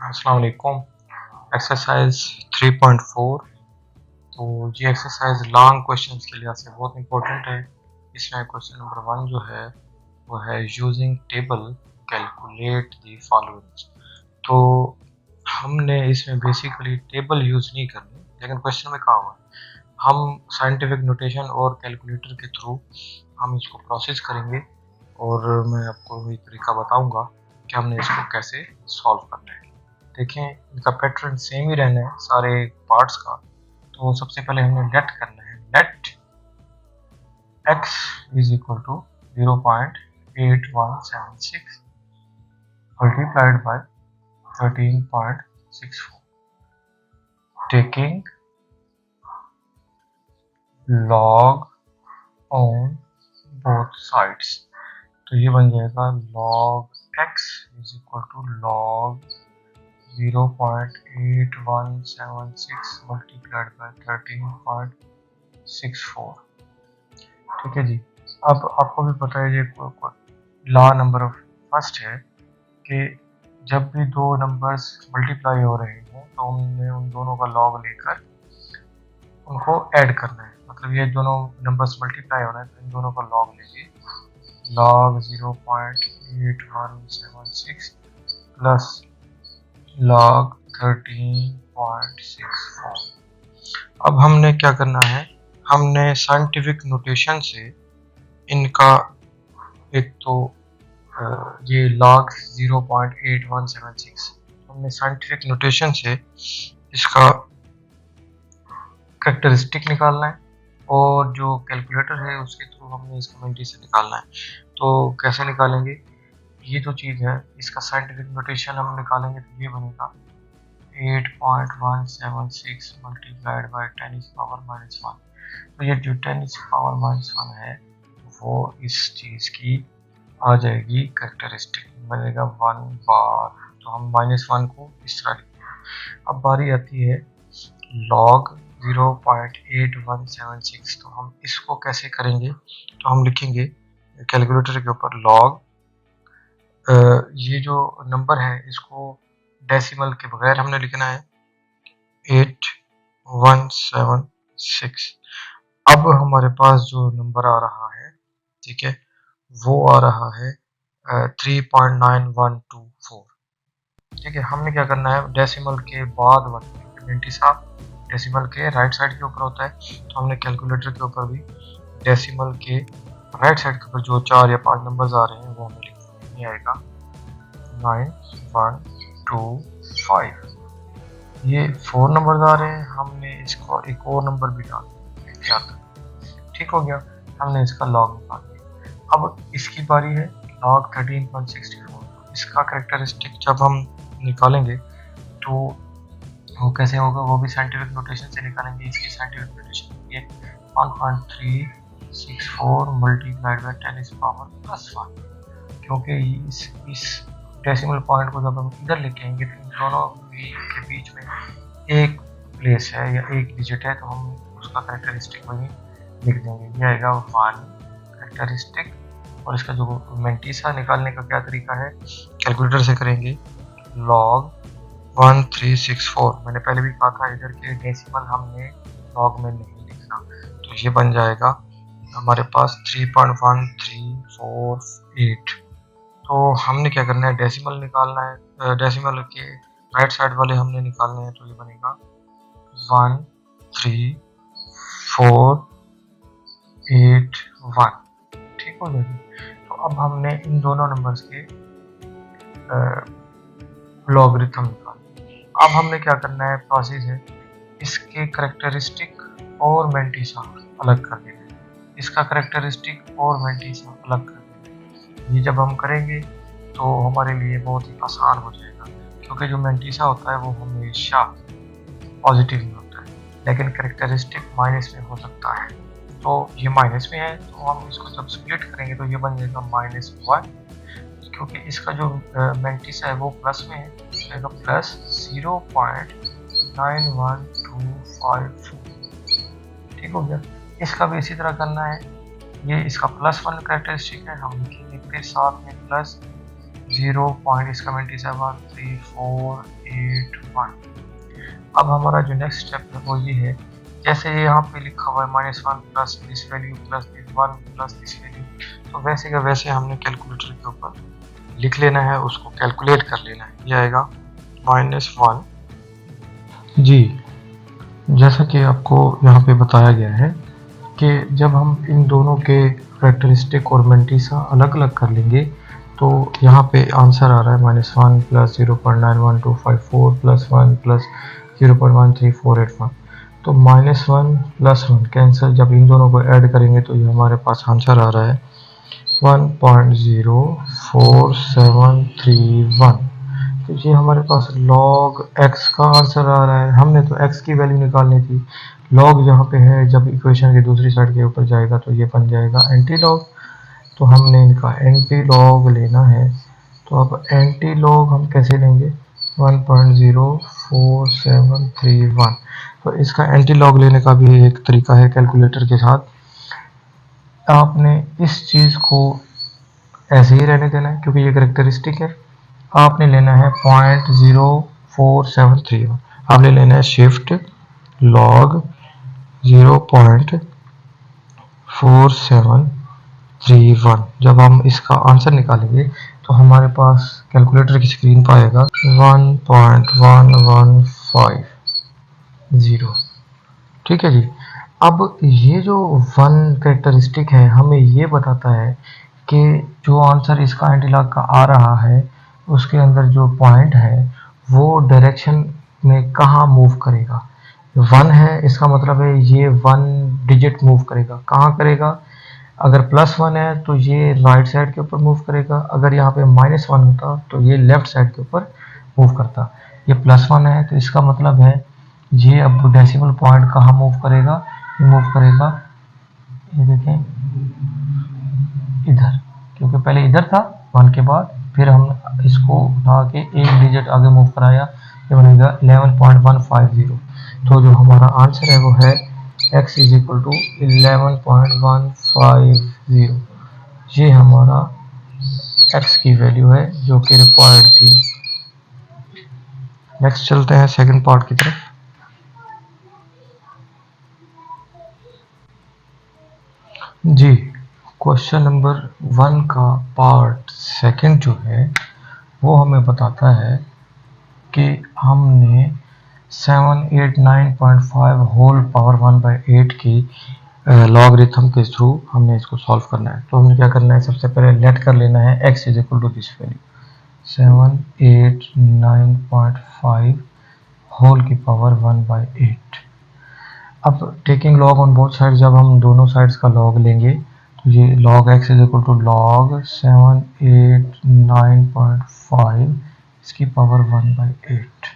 अस्सलाम वालेकुम। एक्सरसाइज 3.4। तो ये एक्सरसाइज लॉन्ग क्वेश्चंस के लिहाज से बहुत इंपॉर्टेंट है। इसमें क्वेश्चन नंबर 1 जो है वो है using table calculate the following. तो हमने इसमें बेसिकली टेबल यूज़ नहीं करनी, लेकिन क्वेश्चन में कहा हुआ है हम साइंटिफिक नोटेशन और कैलकुलेटर के थ्रू हम इसको प्रोसेस करेंगे, और मैं आपको ये तरीका बताऊंगा कि हमने इसको कैसे सॉल्व करना है। देखें, इनका पैटर्न सेम ही रहना है सारे पार्ट्स का। तो सबसे पहले हमने लेट करना है। Let x is equal to 0.8176 multiplied by 13.64, taking log on both sides. तो ये बन जाएगा log x is equal to log 0.8176 multiplied by 13.64। ठीक है जी। अब आपको भी पता है ये लॉ नंबर ऑफ फर्स्ट है कि जब भी दो नंबर्स मल्टीप्लाई हो रहे हों तो हमने उन दोनों का लॉग लेकर उनको ऐड करना है। मतलब ये दोनों नंबर्स मल्टीप्लाई हो रहे हैं तो इन दोनों का लॉग लीजिए। Log 0.8176 plus log 13.64। अब हमने क्या करना है, हमने साइंटिफिक नोटेशन से इनका एक तो ये log 0.8176 हमने साइंटिफिक नोटेशन से इसका कैरेक्टरिस्टिक निकालना है, और जो कैलकुलेटर है उसके थ्रू हमने इसका मल्टी से निकालना है। तो कैसे निकालेंगे, ये जो चीज़ है इसका साइंटिफिक नोटेशन हम निकालेंगे तो ये बनेगा 8.176 मल्टीप्लाइड बाय 10⁻⁻1। तो ये जो 10⁻⁻1 है वो इस चीज़ की आ जाएगी कैरेक्टरिस्टिक, बनेगा 1 बार। तो हम -1 को इस तरह लिखते हैं। अब बारी आती है log 0.8176। तो हम इसको कैसे करेंगे, तो हम लिखेंगे कैलकुलेटर के ऊपर log, ये जो नंबर है इसको डेसिमल के बगैर हमने लिखना है 8176। अब हमारे पास जो नंबर आ रहा है, ठीक है, वो आ रहा है 3.9124। ठीक है, हमने क्या करना है, डेसिमल के बाद डेसिमल के राइट साइड के ऊपर होता है, तो हमने कैलकुलेटर के ऊपर भी डेसिमल के राइट साइड के ऊपर जो 4 या 5 नंबर्स आ रहे हैं वो हमें लिखना है। आएगा 9125। ये 4 नंबर आ रहे हैं, हमने इसको एक और नंबर भी डाल दिया। ठीक हो गया, हमने इसका लॉग निकाल दिया। अब इसकी बारी है log 13.64। इसका कैरेक्टरिस्टिक जब हम निकालेंगे तो वो कैसे होगा, वो भी साइंटिफिक नोटेशन से निकालेंगे। इसकी साइंटिफिक नोटेशन ये 1.364 मल्टीप्लाइड बाय 10⁻+1, क्योंकि इस डेसिमल पॉइंट को जब हम इधर लेके आएंगे तो इन दोनों के बीच में एक प्लेस है या एक डिजिट है, तो हम उसका कैरेक्टरिस्टिक वही लिख देंगे। ये आएगा 1 कैरेक्टरिस्टिक। और इसका जो मेंटीसा निकालने का क्या तरीका है, कैलकुलेटर से करेंगे log 1364। मैंने पहले भी कहा था इधर के डेसिमल हमने लॉग में नहीं लिखना, तो ये बन जाएगा हमारे पास 3.1348। तो हमने क्या करना है, डेसिमल निकालना है, डेसिमल के राइट साइड वाले हमने निकालने हैं। तो ये बनेगा 13481। ठीक हो जाएगी। तो अब हमने इन दोनों नंबर्स के लॉगरिथम निकालना। अब हमने क्या करना है, प्रोसेस है इसके कैरेक्टरिस्टिक और मेंटीसा अलग कर देना है। इसका कैरेक्टरिस्टिक और मेंटीसा अलग कर देना है। ये जब हम करेंगे तो हमारे लिए बहुत ही आसान हो जाएगा, क्योंकि जो मेंटीसा होता है वो हमेशा पॉजिटिव में होता है, लेकिन कैरेक्टरिस्टिक माइनस में हो सकता है। तो ये माइनस में है, तो हम इसको जब स्प्लिट करेंगे तो ये बन जाएगा -1, क्योंकि इसका जो मेंटीसा है वो प्लस में है, तो प्लस 0.91254। ठीक हो गया। इसका भी इसी तरह करना है। ये इसका +1 कैरेक्टरिस्टिक है, हम लिखेंगे फिर साथ में प्लस 0 पॉइंट इसका 273481। अब हमारा जो नेक्स्ट स्टेप है वो ये है, जैसे यहाँ पे लिखा हुआ है -1 plus this value plus this 1 plus this value, तो वैसे का वैसे हमने कैलकुलेटर के ऊपर लिख लेना है, उसको कैलकुलेट कर लेना है। ये आएगा -1। जी, जैसा कि आपको यहाँ पे बताया गया है कि जब हम इन दोनों के करेक्टरिस्टिक और मैंटीसा अलग अलग कर लेंगे तो यहाँ पे आंसर आ रहा है -1 प्लस 0.91254 प्लस 1 प्लस 0.13481। तो -1 प्लस 1 कैंसिल, जब इन दोनों को ऐड करेंगे तो ये हमारे पास आंसर आ रहा है 1.04731। तो ये हमारे पास log x का आंसर आ रहा है। हमने तो x की वैल्यू निकालनी थी, log यहाँ पे है, जब इक्वेशन की दूसरी साइड के ऊपर जाएगा तो ये बन जाएगा एंटी लॉग। तो हमने इनका एंटी लॉग लेना है। तो अब एंटी लॉग हम कैसे लेंगे, 1.04731। तो इसका एंटी लॉग लेने का भी एक तरीका है कैलकुलेटर के साथ। आपने इस चीज़ को ऐसे ही रहने देना है क्योंकि ये करेक्टरिस्टिक है। आपने लेना है 0.04731। आपने लेना है शिफ्ट लॉग 0.4731। जब हम इसका आंसर निकालेंगे तो हमारे पास कैलकुलेटर की स्क्रीन पर आएगा 1.1150। ठीक है जी। अब ये जो 1 कैरेक्टरिस्टिक है हमें ये बताता है कि जो आंसर इसका एंटी लॉग का आ रहा है उसके अंदर जो पॉइंट है वो डायरेक्शन में कहाँ मूव करेगा। 1 है, इसका मतलब है ये 1 डिजिट मूव करेगा। कहाँ करेगा, अगर +1 है तो ये राइट साइड के ऊपर मूव करेगा, अगर यहाँ पे -1 होता तो ये लेफ्ट साइड के ऊपर मूव करता। ये +1 है तो इसका मतलब है ये अब डेसिमल पॉइंट कहाँ मूव करेगा, ये मूव करेगा, ये देखें इधर, क्योंकि पहले इधर था 1 के बाद, फिर हम इसको उठा के एक डिजिट आगे मूव कराया, ये बनेगा 11.150। तो जो हमारा आंसर है वो है x = 11.150। ये हमारा x की वैल्यू है जो कि रिक्वायर्ड थी। नेक्स्ट चलते हैं सेकंड पार्ट की तरफ। जी, क्वेश्चन नंबर 1 का पार्ट सेकंड जो है वो हमें बताता है कि हमने 789.5 होल पावर 1/8 की लॉगरिथम के थ्रू हमने इसको सॉल्व करना है। तो हमने क्या करना है, सबसे पहले लेट कर लेना है x = दिस वैल्यू 789.5 होल की पावर 1/8। अब taking log on both side, जब हम दोनों साइड्स का लॉग लेंगे तो ये log x = log 789.5 इसकी पावर 1/8।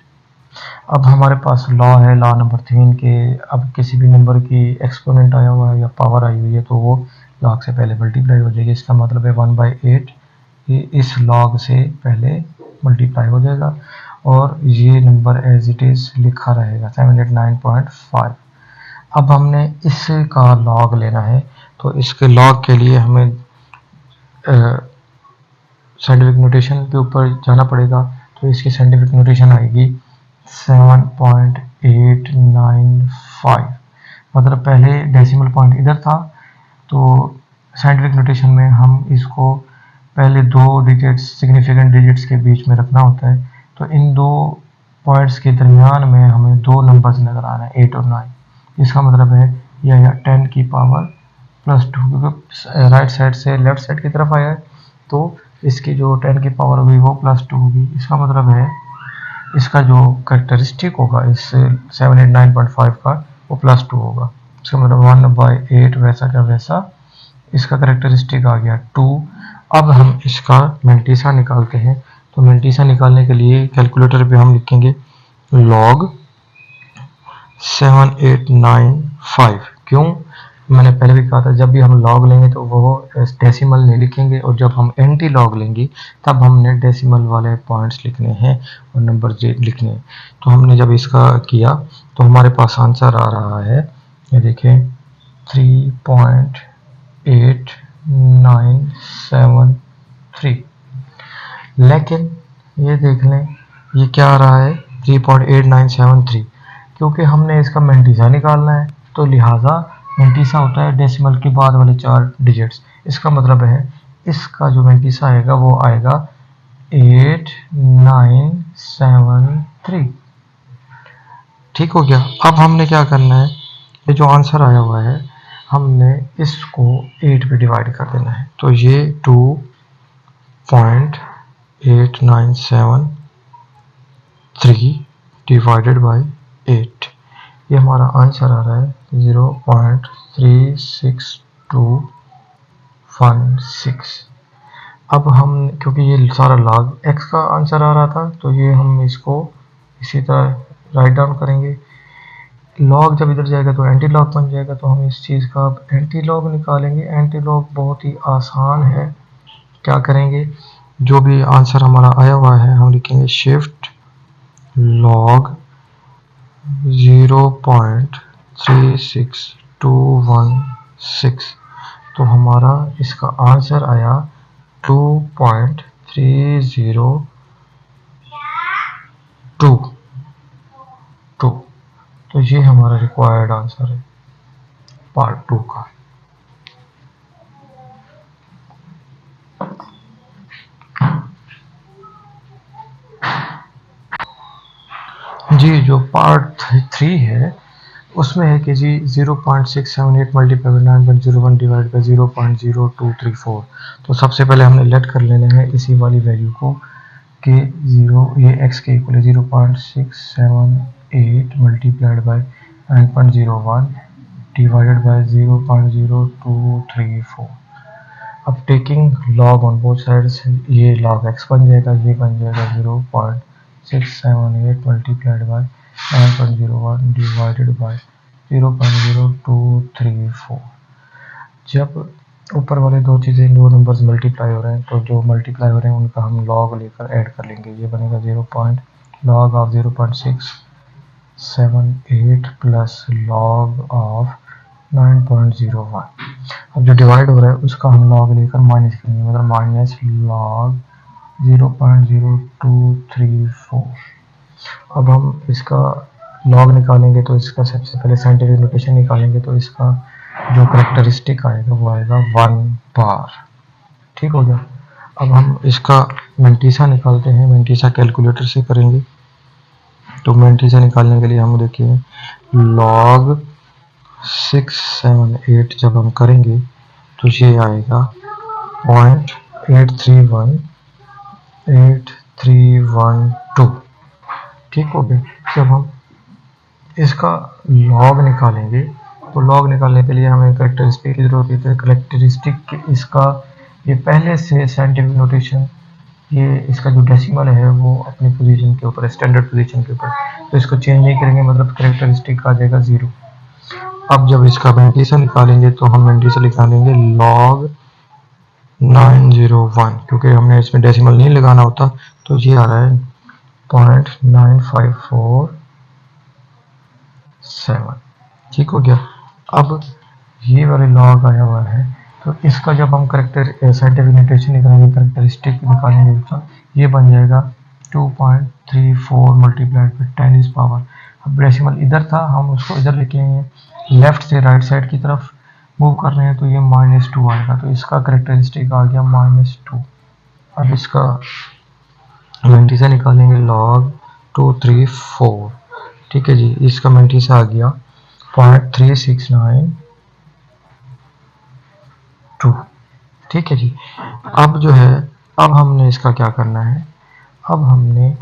अब हमारे पास लॉ है, लॉ नंबर 3 के अब किसी भी नंबर की एक्सपोनेंट आया हुआ है या पावर आई हुई है तो वो लॉग से पहले मल्टीप्लाई हो जाएगी। इसका मतलब है 1/8 ये इस लॉग से पहले मल्टीप्लाई हो जाएगा और ये नंबर एज इट इज़ लिखा रहेगा 789.5। अब हमने इसका लॉग लेना है तो इसके लॉग के लिए हमें साइंटिफिक नोटेशन के ऊपर जाना पड़ेगा। तो इसकी साइंटिफिक नोटेशन आएगी 7.895। मतलब पहले डेसिमल पॉइंट इधर था तो साइंटिफिक नोटेशन में हम इसको पहले 2 डिजिट्स सिग्निफिकेंट डिजिट्स के बीच में रखना होता है। तो इन 2 पॉइंट्स के दरमियान में हमें 2 नंबर्स नज़र आ रहे हैं 8 और 9। इसका मतलब है यह 10 की पावर +2, क्योंकि राइट साइड से लेफ्ट साइड की तरफ आया है तो इसकी जो 10 की पावर होगी वो +2 होगी। इसका मतलब है इसका जो कैरेक्टरिस्टिक होगा इस 789.5 का वो +2 होगा। इसका मतलब 1/8 वैसा का वैसा इसका कैरेक्टरिस्टिक आ गया 2। अब हम इसका मैंटीसा निकालते हैं। तो मैंटीसा निकालने के लिए कैलकुलेटर पे हम लिखेंगे log 789.5। क्यों, मैंने पहले भी कहा था जब भी हम लॉग लेंगे तो वो डेसिमल नहीं लिखेंगे और जब हम एंटी लॉग लेंगे तब हमने डेसिमल वाले पॉइंट्स लिखने हैं और नंबर लिखने हैं। तो हमने जब इसका किया तो हमारे पास आंसर आ रहा है, ये देखें 3.8973। लेकिन ये देख लें ये क्या आ रहा है 3.8973, क्योंकि हमने इसका मेंटीसा निकालना है तो लिहाजा मेंटीसा होता है डेसिमल के बाद वाले 4 डिजिट्स। इसका मतलब है इसका जो मेंटीसा आएगा वो आएगा 8973। ठीक हो गया। अब हमने क्या करना है, ये जो आंसर आया हुआ है हमने इसको 8 पे डिवाइड कर देना है। तो ये 2.8973 डिवाइडेड बाय 8, ये हमारा आंसर आ रहा है 0.36216। अब हम क्योंकि ये सारा log x का आंसर आ रहा था तो ये हम इसको इसी तरह राइट डाउन करेंगे। लॉग जब इधर जाएगा तो एंटी लॉग बन जाएगा, तो हम इस चीज़ का अब एंटी लॉग निकालेंगे। एंटी लॉग बहुत ही आसान है। क्या करेंगे, जो भी आंसर हमारा आया हुआ है हम लिखेंगे शिफ्ट लॉग 0.36216, तो हमारा इसका आंसर आया 2.302। तो ये हमारा रिक्वायर्ड आंसर है पार्ट 2 का। जी जो पार्ट 3 है उसमें है कि जी 0.678 मल्टीप्लाई बाई 9.01 डिवाइड बाई 0.0234। तो सबसे पहले हमने लेट कर लेना है इसी वाली वैल्यू को कि 0 ये x के इक्वल है 0.678 मल्टीप्लाइड बाई 9.01 डिवाइडेड बाई 0.0234। अब taking log on both sides ये log x बन जाएगा, ये बन जाएगा 0.678 मल्टीप्लाइड बाई 9.01 डिवाइडेड बाई 0.0234। जब ऊपर वाले दो चीज़ें दो नंबर्स मल्टीप्लाई हो रहे हैं तो जो मल्टीप्लाई हो रहे हैं उनका हम लॉग लेकर ऐड कर लेंगे। ये बनेगा 0.log of 0.678 plus log of 9.01। अब जो डिवाइड हो रहा है उसका हम लॉग लेकर माइनस करेंगे, मतलब माइनस लॉग 0.0234। अब हम इसका लॉग निकालेंगे तो इसका सबसे पहले साइंटिफिक नोटेशन निकालेंगे, तो इसका जो करेक्टरिस्टिक आएगा वो आएगा 1 बार। ठीक हो गया। अब हम इसका मेंटीसा निकालते हैं, मेंटीसा कैलकुलेटर से करेंगे। तो मेंटीसा निकालने के लिए हम देखिए log 678 जब हम करेंगे तो ये आएगा 0.8312। ठीक हो गया। जब हम इसका लॉग निकालेंगे तो लॉग निकालने के लिए हमें करेक्टरिस्टिक की जरूरत है। करेक्टरिस्टिक इसका ये पहले से साइंटिफिक नोटेशन, ये इसका जो डेसिमल है वो अपनी पोजीशन के ऊपर है, स्टैंडर्ड पोजीशन के ऊपर, तो इसको चेंज नहीं करेंगे, मतलब करेक्टरिस्टिक आ जाएगा 0। अब जब इसका मेंटीसा निकालेंगे तो हम मेंटीसा निकालेंगे log 901, क्योंकि हमने इसमें डेसिमल नहीं लगाना होता, तो ये आ रहा है 0.9547। ठीक हो गया। अब ये वाले लॉग आया हुआ है तो इसका जब हम करेक्टर साइंटिफिक नोटेशन निकालेंगे, करेक्टरिस्टिक निकालेंगे उसका, ये बन जाएगा 2.34 मल्टीप्लाइड बाई 10 इज पावर। अब डेसिमल इधर था, हम उसको इधर लेके आए हैं, लेफ्ट से राइट साइड की तरफ मूव कर रहे हैं तो ये -2 आएगा, तो इसका करेक्टरिस्टिक आ गया -2। अब इसका मेंटीसा निकालेंगे log 234। ठीक है जी, इसका मेंटीसा आ गया 0.3692। ठीक है जी। अब जो है, अब हमने इसका क्या करना है, अब हमने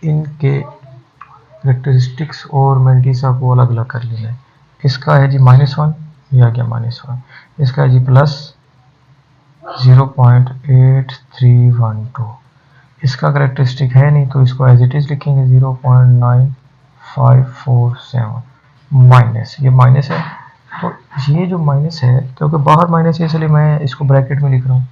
इनके करेक्टरिस्टिक्स और मेंटीसा को अलग अलग कर लेना है। इसका है जी -1, ये आ गया -1। इसका है जी प्लस 0.8312। इसका करेक्टरिस्टिक है नहीं तो इसको एज इट इज़ लिखेंगे 0.9547 माइनस, ये माइनस है तो ये जो माइनस है, क्योंकि बाहर माइनस है इसलिए मैं इसको ब्रैकेट में लिख रहा हूँ।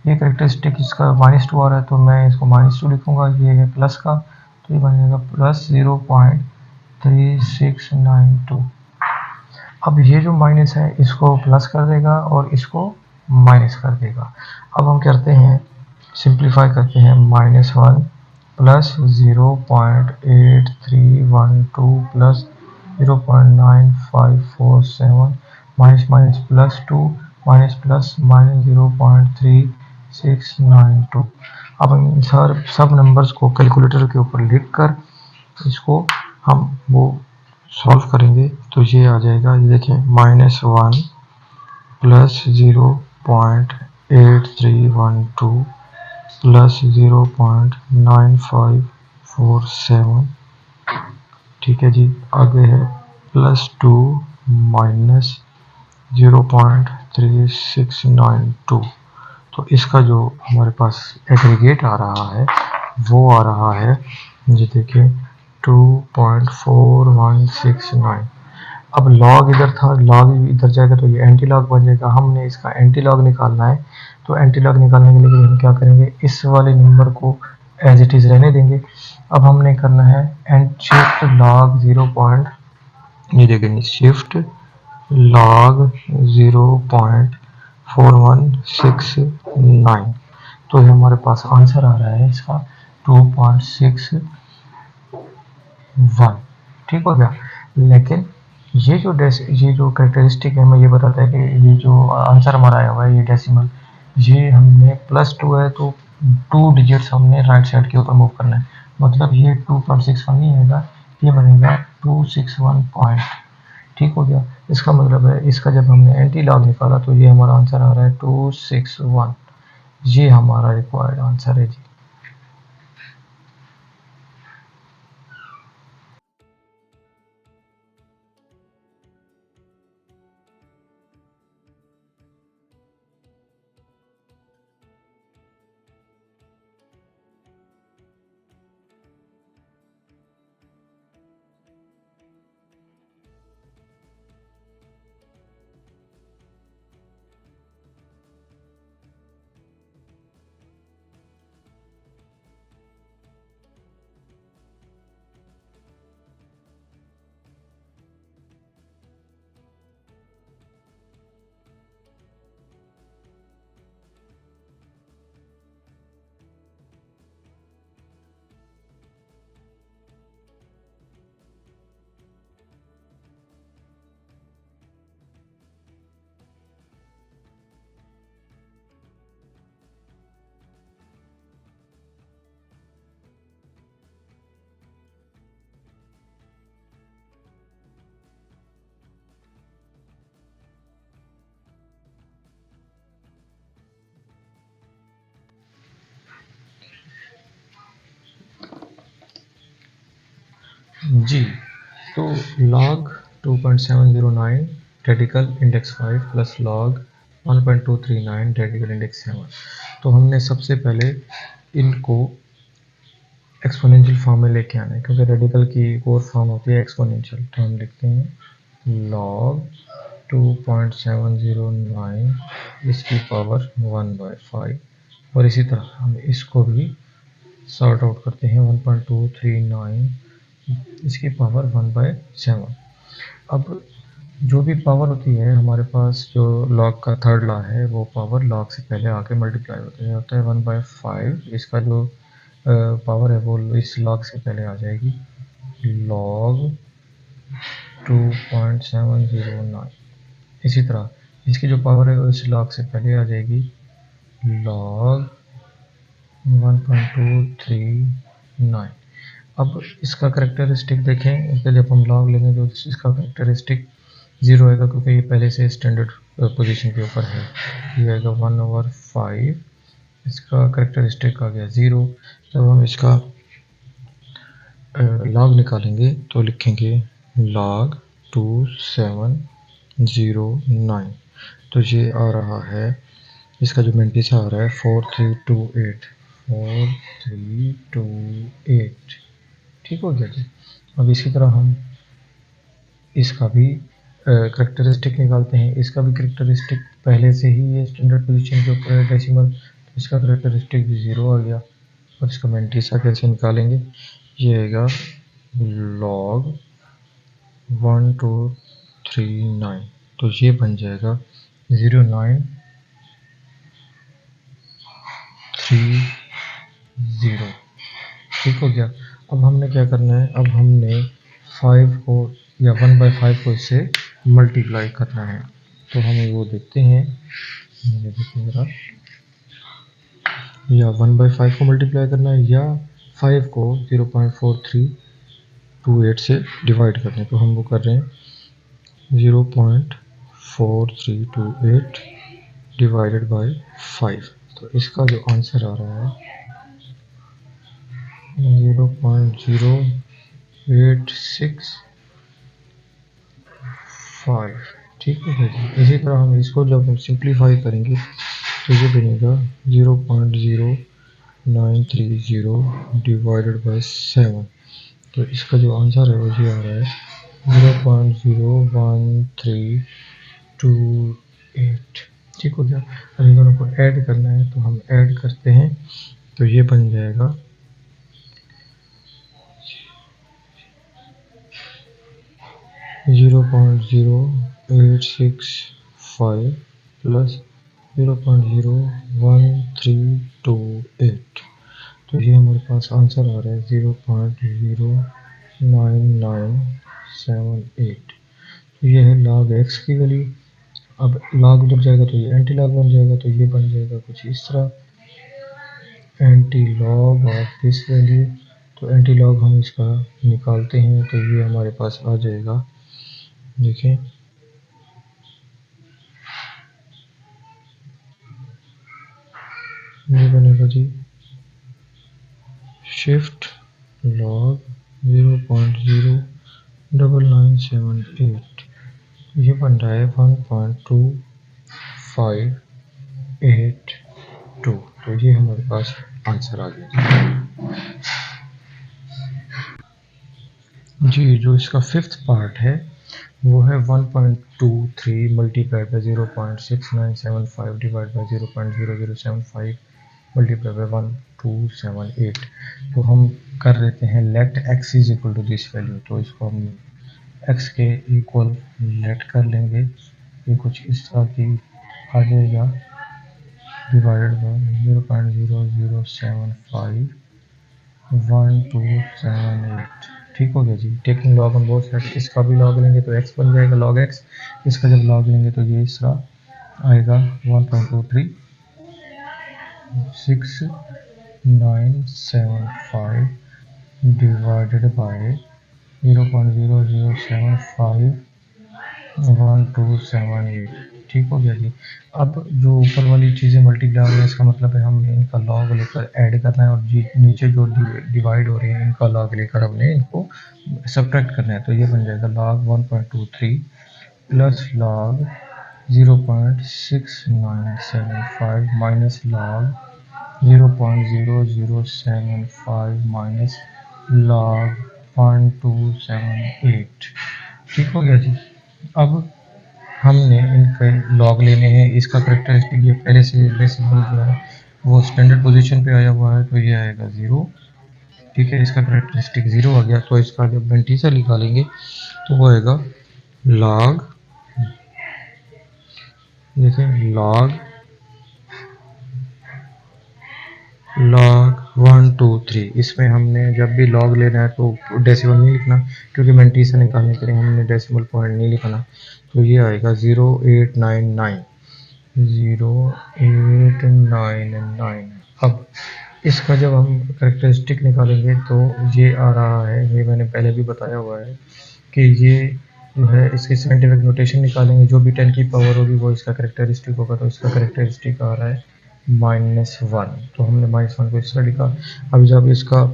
ये करेक्टरिस्टिक इसका -2 आ रहा है तो मैं इसको -2 लिखूंगा, ये है प्लस का तो ये बन जाएगा प्लस 0.3692। अब ये जो माइनस है इसको प्लस कर देगा और इसको माइनस कर देगा। अब हम करते हैं सिंप्लीफाई करते हैं -1 plus 0.8312 plus 0.9547 minus minus +2 minus plus minus 0.3692। अब हम सब नंबर्स को कैलकुलेटर के ऊपर लिख कर इसको हम वो सॉल्व करेंगे तो ये आ जाएगा। ये देखें -1 प्लस 0.8312 प्लस 0.9547, ठीक है जी। आगे है +2 माइनस 0.3692। तो इसका जो हमारे पास एग्रीगेट आ रहा है वो आ रहा है, ये देखिए 2.4169। अब लॉग इधर था, लॉग इधर जाएगा तो ये एंटी लॉग बन जाएगा। हमने इसका एंटी लॉग निकालना है, तो एंटी लॉग निकालने के लिए हम क्या करेंगे, इस वाले नंबर को एज इट इज़ रहने देंगे। अब हमने करना है एंड शिफ्ट लॉग 0 पॉइंट, ये देखेंगे शिफ्ट लॉग 0.4169। तो ये हमारे पास आंसर आ रहा है इसका 2.61। ठीक हो गया। लेकिन ये जो कैरेक्टरिस्टिक है, हमें ये बताता है कि ये जो आंसर हमारा आया हुआ है ये डेसिमल, ये हमने +2 है तो 2 डिजिट्स हमने राइट साइड के ऊपर मूव करना है। मतलब ये 2.61 नहीं आएगा, ये बनेगा 261 पॉइंट। ठीक हो गया। इसका मतलब है इसका जब हमने एंटी लॉग निकाला तो ये हमारा आंसर आ रहा है 261। ये हमारा रिक्वायर्ड आंसर है जी। जी, तो log 2.709 radical index 5 plus log 1.239 radical index 7। तो हमने सबसे पहले इनको एक्सपोनेंशियल फॉर्म में लेके आना है, क्योंकि रेडिकल की एक और फॉर्म होती है एक्सपोनेंशियल। तो हम लिखते हैं log 2.709 इसकी पावर 1/5, और इसी तरह हम इसको भी सॉर्ट आउट करते हैं 1.239 इसकी पावर 1/7। अब जो भी पावर होती है हमारे पास, जो लॉग का थर्ड लॉ है वो पावर लॉग से पहले आके मल्टीप्लाई होता है 1/5। इसका जो पावर है वो इस लॉग से पहले आ जाएगी, लॉग 2.709। इसी तरह इसकी जो पावर है वो इस लॉग से पहले आ जाएगी, लॉग 1.239। अब इसका करेक्टरिस्टिक देखें, इसका जब हम लॉग लेंगे तो इसका करेक्टरिस्टिक 0 आएगा, क्योंकि ये पहले से स्टैंडर्ड पोजीशन के ऊपर है। ये आएगा 1/5, इसका करेक्टरिस्टिक आ गया 0। जब हम इसका लॉग निकालेंगे तो लिखेंगे लॉग 2709। तो ये आ रहा है, इसका जो मेंटिसा आ रहा है 4328, 4328। ठीक हो गया जी। अब इसी तरह हम इसका भी करेक्टरिस्टिक निकालते हैं। इसका भी करेक्टरिस्टिक पहले से ही ये स्टैंडर्ड पोजीशन के ऊपर है डेसिमल, तो इसका करेक्टरिस्टिक भी 0 आ गया। और इसका मेंटिसा कैसे निकालेंगे, ये आएगा लॉग 1239। तो ये बन जाएगा 0939। 0। ठीक हो गया। अब हमने क्या करना है, अब हमने 5 को या 1/5 को इससे मल्टीप्लाई करना है। तो हम वो देखते हैं, ये देखिए ज़रा, या 1/5 को मल्टीप्लाई करना है या 5 को 0.4328 से डिवाइड करना है। तो हम वो कर रहे हैं 0.4328 डिवाइडेड बाय 5। तो इसका जो आंसर आ रहा है 0.0865। ठीक है जी। इसी तरह हम इसको जब हम सिंप्लीफाई करेंगे तो ये बनेगा 0.0930 डिवाइडेड बाय 7। तो इसका जो आंसर है वो ये आ रहा है 0.01328। ठीक हो गया। अब इन दोनों को ऐड करना है तो हम ऐड करते हैं, तो ये बन जाएगा 0.0865 प्लस 0.01328। तो ये हमारे पास आंसर आ रहा है 0.09978। तो ये है log x की वैल्यू। अब log उधर जाएगा तो ये एंटी लॉग बन जाएगा, तो ये बन जाएगा कुछ इस तरह, anti log of this value. तो एंटी लॉग हम इसका निकालते हैं तो ये हमारे पास आ जाएगा, देखें, ये बनेगा जी शिफ्ट लॉग 0.09978। ये बन रहा है 1.2582। तो ये हमारे पास आंसर आ गया जी। जो इसका फिफ्थ पार्ट है वो है 1.23 multiply by 0.6975 divide by 0.0075 multiply by 1278। तो हम कर लेते हैं let x is equal to this value. तो इसको हम x के इक्वल लेट कर लेंगे, ये कुछ इस तरह की आ जाएगा, डिवाइडेड बाई 0.00751278। ठीक हो गया जी। Taking log on both side, इसका भी लॉग लेंगे तो x बन जाएगा log x, इसका जब लॉग लेंगे तो ये इस तरह आएगा 1.236975 डिवाइडेड बाय 0.00751278। ठीक हो गया जी। अब जो ऊपर वाली चीज़ें मल्टीप्लाई हो रही है इसका मतलब है हमने इनका लॉग लेकर ऐड करना है, और जी नीचे जो डिवाइड हो रही है इनका लॉग लेकर हमने इनको सब्ट्रैक्ट करना है। तो ये बन जाएगा log 1.23 plus log 0.6975 minus log 0.0075 minus log 1278। ठीक हो गया जी। अब हमने इनके लॉग लेने हैं, इसका करेक्टरिस्टिक ये पहले से डेसिमल जो है वो स्टैंडर्ड पोजीशन पे आया हुआ है, तो ये आएगा 0। ठीक है, इसका करेक्टरिस्टिक 0 आ गया। तो इसका जब मेंटीसा निकालेंगे तो वो आएगा log, देखें, log 1 2 3। इसमें हमने जब भी लॉग लेना है तो डेसिमल नहीं लिखना, क्योंकि मेंटीसा निकालने के लिए हमने डेसिमल पॉइंट नहीं लिखना। तो ये आएगा 0899। अब इसका जब हम करेक्टरिस्टिक निकालेंगे तो ये आ रहा है, ये मैंने पहले भी बताया हुआ है कि ये जो है इसकी साइंटिफिक नोटेशन निकालेंगे, जो भी 10 की पावर होगी वो इसका करेक्टरिस्टिक होगा। तो इसका करेक्टरिस्टिक आ रहा है -1। तो हमने -1 को इस तरह लिखा। अब जब इसका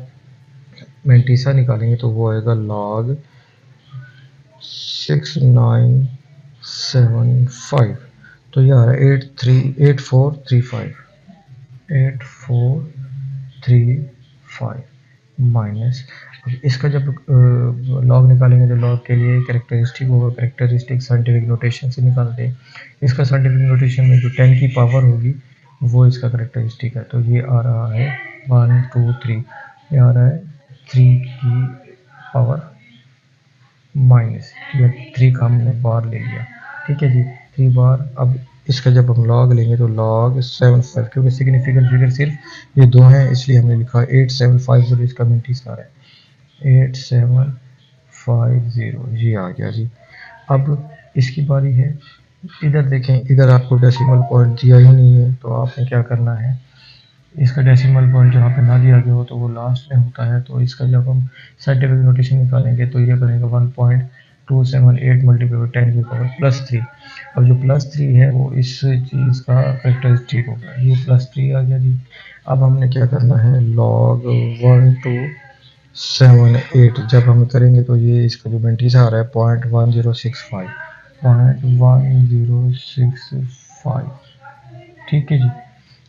मेंटीसा निकालेंगे तो वो आएगा log 6975। तो ये आ रहा है 8435 माइनस। अब इसका जब लॉग निकालेंगे तो लॉग के लिए करेक्टरिस्टिक होगा, करेक्टरिस्टिक साइंटिफिक नोटेशन से निकालते हैं। इसका साइंटिफिक नोटेशन में जो 10 की पावर होगी वो इसका करेक्टरिस्टिक है। तो ये आ रहा है 1 2 3, ये आ रहा है 3 की पावर माइनस, या 3 का हमने बार ले लिया। ठीक है जी, 3 बार। अब इसका जब हम लॉग लेंगे तो log 75, क्योंकि सिग्निफिकेंट फिगर सिर्फ ये दो हैं इसलिए हमने लिखा 8750, इसका मिनटीज आ रहा है 8750, ये आ गया जी। अब इसकी बारी है, इधर देखें, इधर आपको डेसिमल पॉइंट दिया ही नहीं है, तो आपने क्या करना है, इसका डेसिमल पॉइंट जहाँ पे ना दिया गया हो तो वो लास्ट में होता है, तो इसका जब हम साइंटिफिक नोटेशन निकालेंगे तो ये बनेगा 1.278 मल्टीप्लाई बाई 10 की पावर +3। अब जो +3 है वो इस चीज़ का करेक्टरिस्टिक होगा, ये +3 आ गया जी। अब हमने क्या करना है, log 1278 जब हम करेंगे तो ये इसका जो मेंटीज आ रहा है 0.1065, 0.1065, ठीक है जी।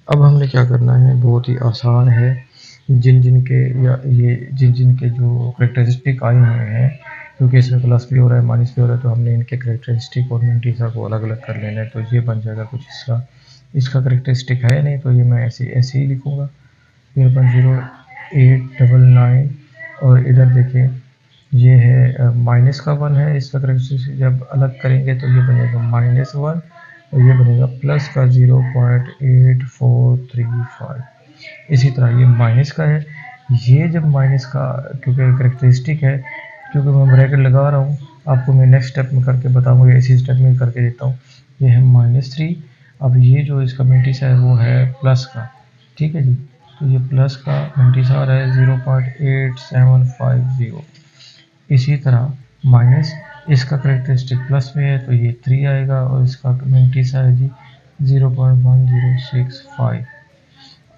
अब हमने क्या करना है, बहुत ही आसान है, जिन जिन के या ये जिन जिन के जो करेक्टरिस्टिक आए हुए हैं, क्योंकि इसमें प्लस भी हो रहा है माइनस भी हो रहा है, तो हमने इनके करेक्टरिस्टिक और मेंटीसा को अलग अलग कर लेना है, तो ये बन जाएगा कुछ इसका, इसका करेक्टरिस्टिक है नहीं तो ये मैं ऐसे ही लिखूँगा 0.0899, और इधर देखिए ये है माइनस का 1 है, इसका करेक्टरिस्टिक जब अलग करेंगे तो ये बनेगा -1 और ये बनेगा प्लस का 0.8435। इसी तरह ये माइनस का है, ये जब माइनस का क्योंकि करेक्टरिस्टिक है, क्योंकि मैं ब्रैकेट लगा रहा हूँ, आपको मैं नेक्स्ट स्टेप में करके बताऊँगा, इसी स्टेप में करके देता हूँ। ये है -3, अब ये जो इसका मेंटीस है वो है प्लस का, ठीक है जी। तो ये प्लस का मेंटीस आ रहा है 0.8750। इसी तरह माइनस, इसका करेक्टरिस्टिक प्लस में है तो ये 3 आएगा, और इसका मेंटीस है जी 0.1065।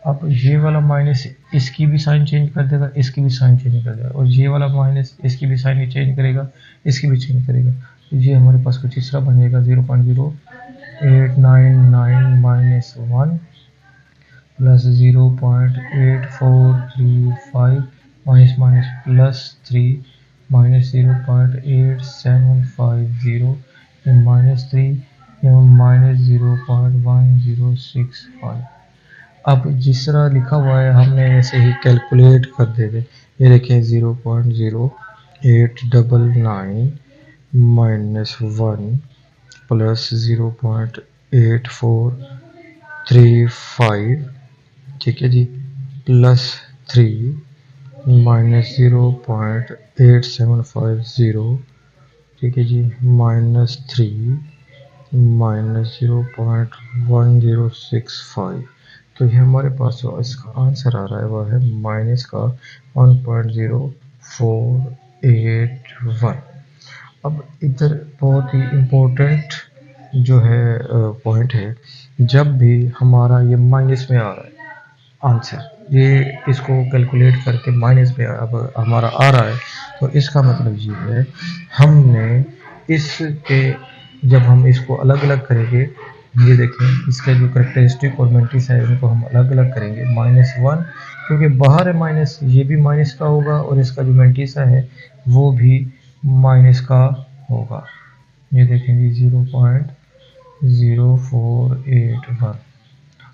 अब ये वाला माइनस इसकी भी साइन चेंज कर देगा, इसकी भी साइन चेंज कर देगा, और ये वाला माइनस इसकी भी साइन चेंज करेगा, इसकी भी चेंज करेगा, तो ये हमारे पास कुछ इस तरह बनेगा 0.0899 -1 प्लस 0.8435 माइनस माइनस +3 माइनस 0.8750 -3 -0.1065। अब जिस तरह लिखा हुआ है हमने ऐसे ही कैलकुलेट कर देंगे, ये देखें 0.0899 -1 प्लस 0.8435, ठीक है जी, +3 -0.8750, ठीक है जी, -3 -0.1065। तो ये हमारे पास जो इसका आंसर आ रहा है वह है माइनस का 1.0481। अब इधर बहुत ही इम्पोर्टेंट जो है पॉइंट है, जब भी हमारा ये माइनस में आ रहा है आंसर, ये इसको कैलकुलेट करके माइनस में अब हमारा आ रहा है, तो इसका मतलब ये है हमने इसके जब हम इसको अलग अलग करेंगे, ये देखें इसके जो करेक्टरिस्टिक और मेंटीस है इनको हम अलग अलग करेंगे, -1 क्योंकि बाहर है माइनस, ये भी माइनस का होगा, और इसका जो मेंटीसा है वो भी माइनस का होगा। ये देखेंगे 0.0481,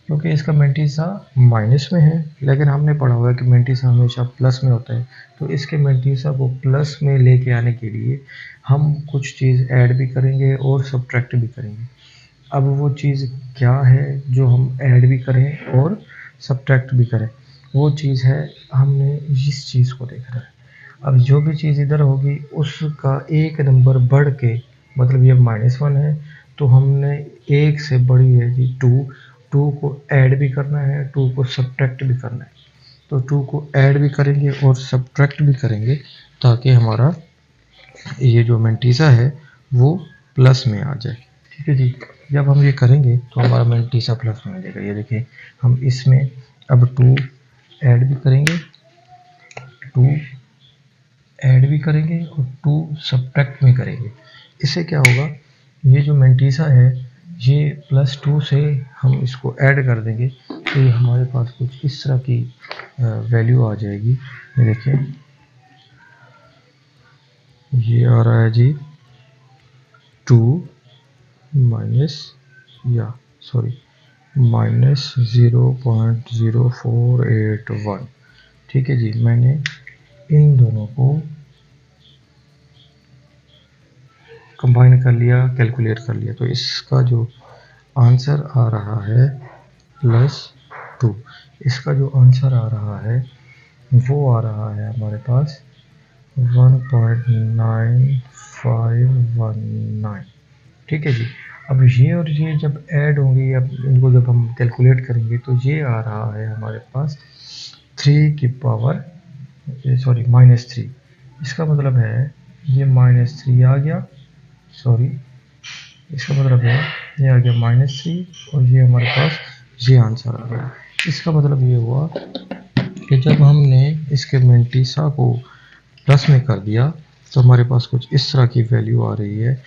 क्योंकि इसका मेंटीसा माइनस में है, लेकिन हमने पढ़ा हुआ है कि मेंटीसा हमेशा प्लस में होता है, तो इसके मेंटीसा को प्लस में लेके आने के लिए हम कुछ चीज़ ऐड भी करेंगे और सब्ट्रैक्ट भी करेंगे। अब वो चीज़ क्या है जो हम ऐड भी करें और सब्ट्रैक्ट भी करें, वो चीज़ है, हमने इस चीज़ को देखना है। अब जो भी चीज़ इधर होगी उसका एक नंबर बढ़ के, मतलब ये -1 है तो हमने एक से बड़ी है जी 2 को ऐड भी करना है, 2 को सब्ट्रैक्ट भी करना है, तो 2 को ऐड भी करेंगे और सब्ट्रैक्ट भी करेंगे ताकि हमारा ये जो मेंटीसा है वो प्लस में आ जाए, ठीक है जी। जब हम ये करेंगे तो हमारा मेंटीसा प्लस में आ जाएगा। ये देखिए हम इसमें अब 2 ऐड भी करेंगे, 2 ऐड भी करेंगे और 2 सब्ट्रैक्ट भी करेंगे। इससे क्या होगा, ये जो मेंटीसा है ये +2 से हम इसको ऐड कर देंगे तो ये हमारे पास कुछ इस तरह की वैल्यू आ जाएगी। ये देखिए ये आ रहा है जी 2 माइनस या सॉरी -0.0481, ठीक है जी। मैंने इन दोनों को कंबाइन कर लिया, कैलकुलेट कर लिया, तो इसका जो आंसर आ रहा है +2। इसका जो आंसर आ रहा है वो आ रहा है हमारे पास 1.9519। ठीक है जी। अब ये और ये जब ऐड होंगे, अब इनको जब हम कैलकुलेट करेंगे तो ये आ रहा है हमारे पास 3 की पावर सॉरी -3। इसका मतलब है ये -3 आ गया, सॉरी इसका मतलब है ये आ गया -3 और ये हमारे पास ये आंसर आ गया। इसका मतलब ये हुआ कि जब हमने इसके मेंटीसा को प्लस में कर दिया तो हमारे पास कुछ इस तरह की वैल्यू आ रही है।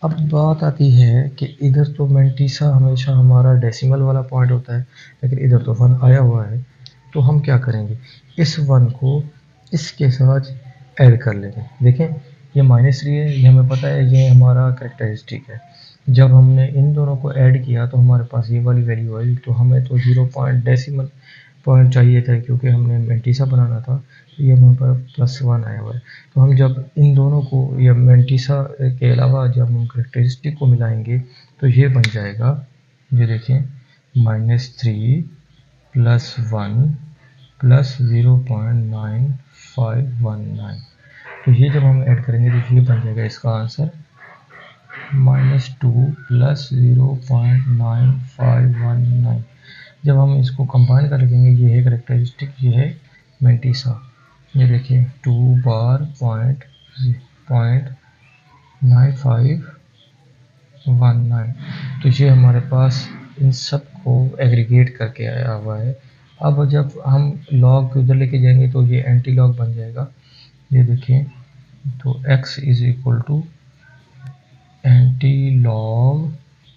अब बात आती है कि इधर तो मेंटीसा हमेशा हमारा डेसिमल वाला पॉइंट होता है, लेकिन इधर तो 1 आया हुआ है। तो हम क्या करेंगे, इस 1 को इसके साथ ऐड कर लेंगे। देखें ये -3 है, ये हमें पता है ये हमारा कैरेक्टरिस्टिक है। जब हमने इन दोनों को ऐड किया तो हमारे पास ये वाली वैल्यू आई, तो हमें तो 0 पॉइंट डेसिमल पॉइंट चाहिए था क्योंकि हमने मेंटीसा बनाना था। ये हमारे पास +1 आया हुआ है। तो हम जब इन दोनों को या मेंटीसा के अलावा जब हम कैरेक्टरिस्टिक को मिलाएंगे तो ये बन जाएगा, ये देखिए -3 +1 प्लस 0.9519। तो ये जब हम ऐड करेंगे तो ये बन जाएगा इसका आंसर -2 प्लस 0.9519। जब हम इसको कंबाइन कर लेंगे, ये है कैरेक्टरिस्टिक, ये है मेंटीसा। ये देखिए 2 बार पॉइंट 9519। तो ये हमारे पास इन सब को एग्रीगेट करके आया हुआ है। अब जब हम लॉग उधर लेके जाएंगे तो ये एंटी लॉग बन जाएगा। ये देखिए तो x is equal to anti log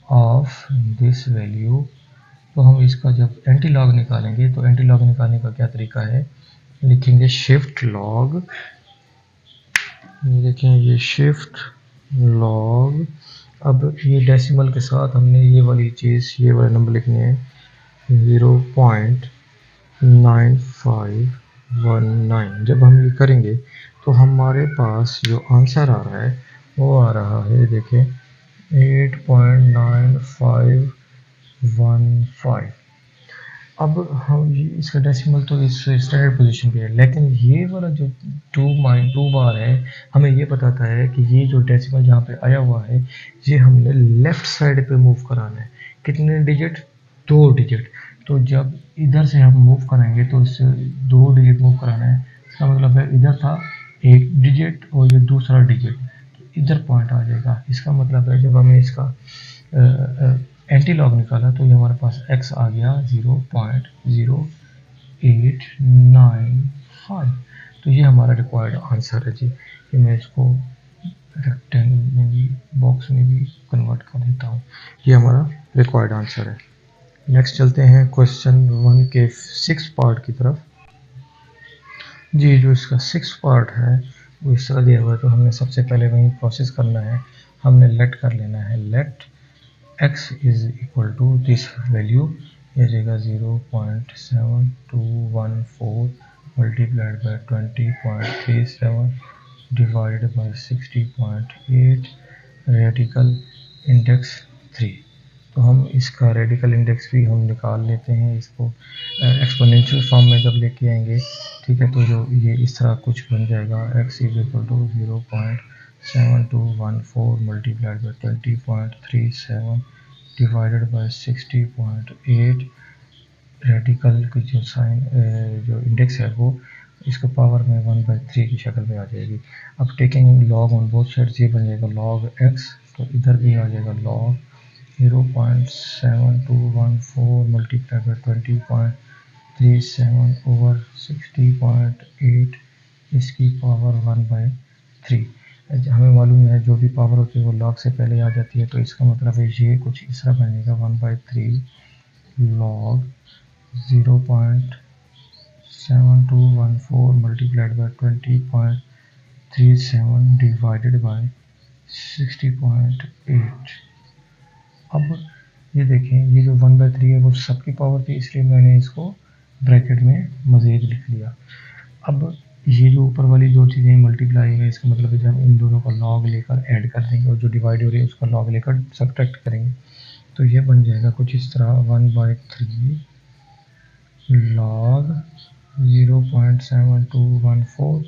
of this value. तो हम इसका जब एंटी लॉग निकालेंगे तो एंटी लॉग निकालने का क्या तरीका है, लिखेंगे शिफ्ट लॉग। ये देखें ये शिफ्ट लॉग। अब ये डेसिमल के साथ हमने ये वाली चीज़, ये वाले नंबर लिखने हैं 0.9519। जब हम ये करेंगे तो हमारे पास जो आंसर आ रहा है वो आ रहा है, देखें 8.9515। अब हम ये इसका डेसिमल तो इस स्टैंडर्ड पोजीशन पे है, लेकिन ये वाला जो 2 बार है हमें ये बताता है कि ये जो डेसिमल जहाँ पे आया हुआ है ये हमने लेफ़्ट साइड पे मूव कराना है। कितने डिजिट, 2 डिजिट। तो जब इधर से हम मूव करेंगे तो इससे 2 डिजिट मूव कराना है। इसका मतलब है इधर था 1 डिजिट और ये दूसरा डिजिट, तो इधर पॉइंट आ जाएगा। इसका मतलब है जब हमें इसका एंटी लॉग निकाला तो ये हमारे पास x आ गया 0.0895। तो ये हमारा रिक्वायर्ड आंसर है जी। कि मैं इसको रेक्टेंगल में भी, बॉक्स में भी कन्वर्ट कर देता हूँ। ये हमारा रिक्वायर्ड आंसर है। नेक्स्ट चलते हैं क्वेश्चन 1 के 6 पार्ट की तरफ। जी जो इसका 6 पार्ट है वो इस तरह दिया हुआ है, तो हमने सबसे पहले वही प्रोसेस करना है। हमने लेट कर लेना है, let x is equal to this value, ये जाएगा 0.7214 multiplied by 20.37 divided by 60.8 radical index 3। तो हम इसका रेडिकल इंडेक्स भी हम निकाल लेते हैं, इसको एक्सपोनेंशियल फॉर्म में जब लेके आएंगे, ठीक है। तो जो ये इस तरह कुछ बन जाएगा, x is equal to 0.7214 multiplied by 20.37 divided by 60.8 radical की जो साइन जो इंडेक्स है वो इसको पावर में 1/3 की शक्ल में आ जाएगी। अब taking log on both sides ये बन जाएगा log x, तो इधर भी आ जाएगा log 0.7214 मल्टीप्लाई बाई 20.37 ओवर 60.8 इसकी पावर 1/3। हमें मालूम है जो भी पावर होती है वो log से पहले आ जाती है, तो इसका मतलब है ये कुछ इस तरह बनेगा 1/3 log 0.7214 multiplied by 20.37 divided by 60.8। अब ये देखें ये जो 1/3 है वो सबकी पावर थी, इसलिए मैंने इसको ब्रैकेट में मज़ीद लिख लिया। अब ये जो ऊपर वाली दो चीज़ें मल्टीप्लाई है, इसका मतलब है जब इन दोनों का लॉग लेकर ऐड कर देंगे और जो डिवाइड हो रही है उसका लॉग लेकर सब्ट्रैक्ट करेंगे, तो ये बन जाएगा कुछ इस तरह 1/3 log 0.7214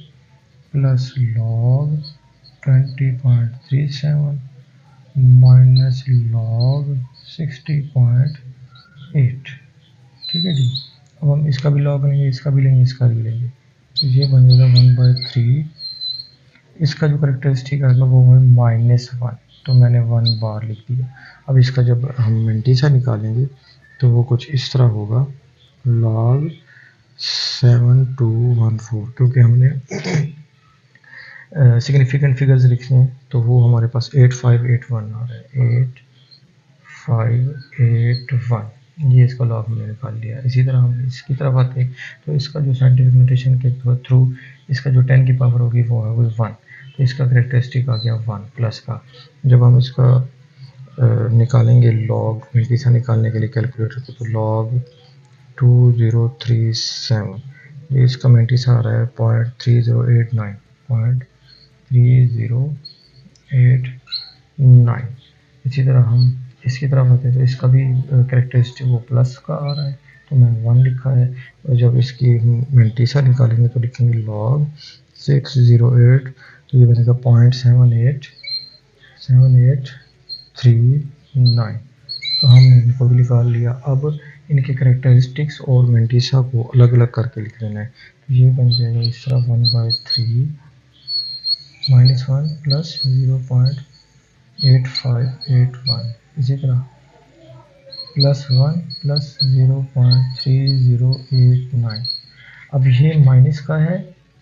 plus log 20.37 minus log 60.8। ठीक है जी। अब हम इसका भी लॉग लेंगे, इसका भी लेंगे, इसका भी लेंगे, तो ये बन जाएगा 1/3। इसका जो करेक्टरिस्टिक आएगा वो है -1, तो मैंने 1 बार लिख दिया। अब इसका जब हम मेंटिसा निकालेंगे तो वो कुछ इस तरह होगा log 7214, क्योंकि हमने सिग्निफिकेंट फिगर्स लिखने हैं तो वो हमारे पास 8581 आ रहा है, 8581, ये इसका लॉग हमने निकाल लिया। इसी तरह हम इसकी तरफ आते हैं तो इसका जो साइंटिफिक नोटेशन के थ्रू इसका जो 10 की पावर होगी वो है 1, तो इसका करेक्टरिस्टिक आ गया 1 प्लस का। जब हम इसका निकालेंगे लॉग मेंटिसा निकालने के लिए कैलकुलेटर पे, तो लॉग 2037, ये इसका मेंटिसा आ रहा है 0.3089, 0.3089। इसी तरह हम इसकी तरफ आते हैं तो इसका भी करेक्टरिस्टिक वो प्लस का आ रहा है, तो मैंने 1 लिखा है। और जब इसकी मेंटिसा निकालेंगे तो लिखेंगे log 608, तो ये बनेगा 0.7839। तो हमने इनको भी निकाल लिया। अब इनके करेक्टरिस्टिक्स और मेंटिसा को अलग अलग करके लिख लेना है, तो ये बन जाएगा इस तरह 1/3 -1 प्लस 0.8581, इसी तरह +1 प्लस 0.3089। अब ये माइनस का है,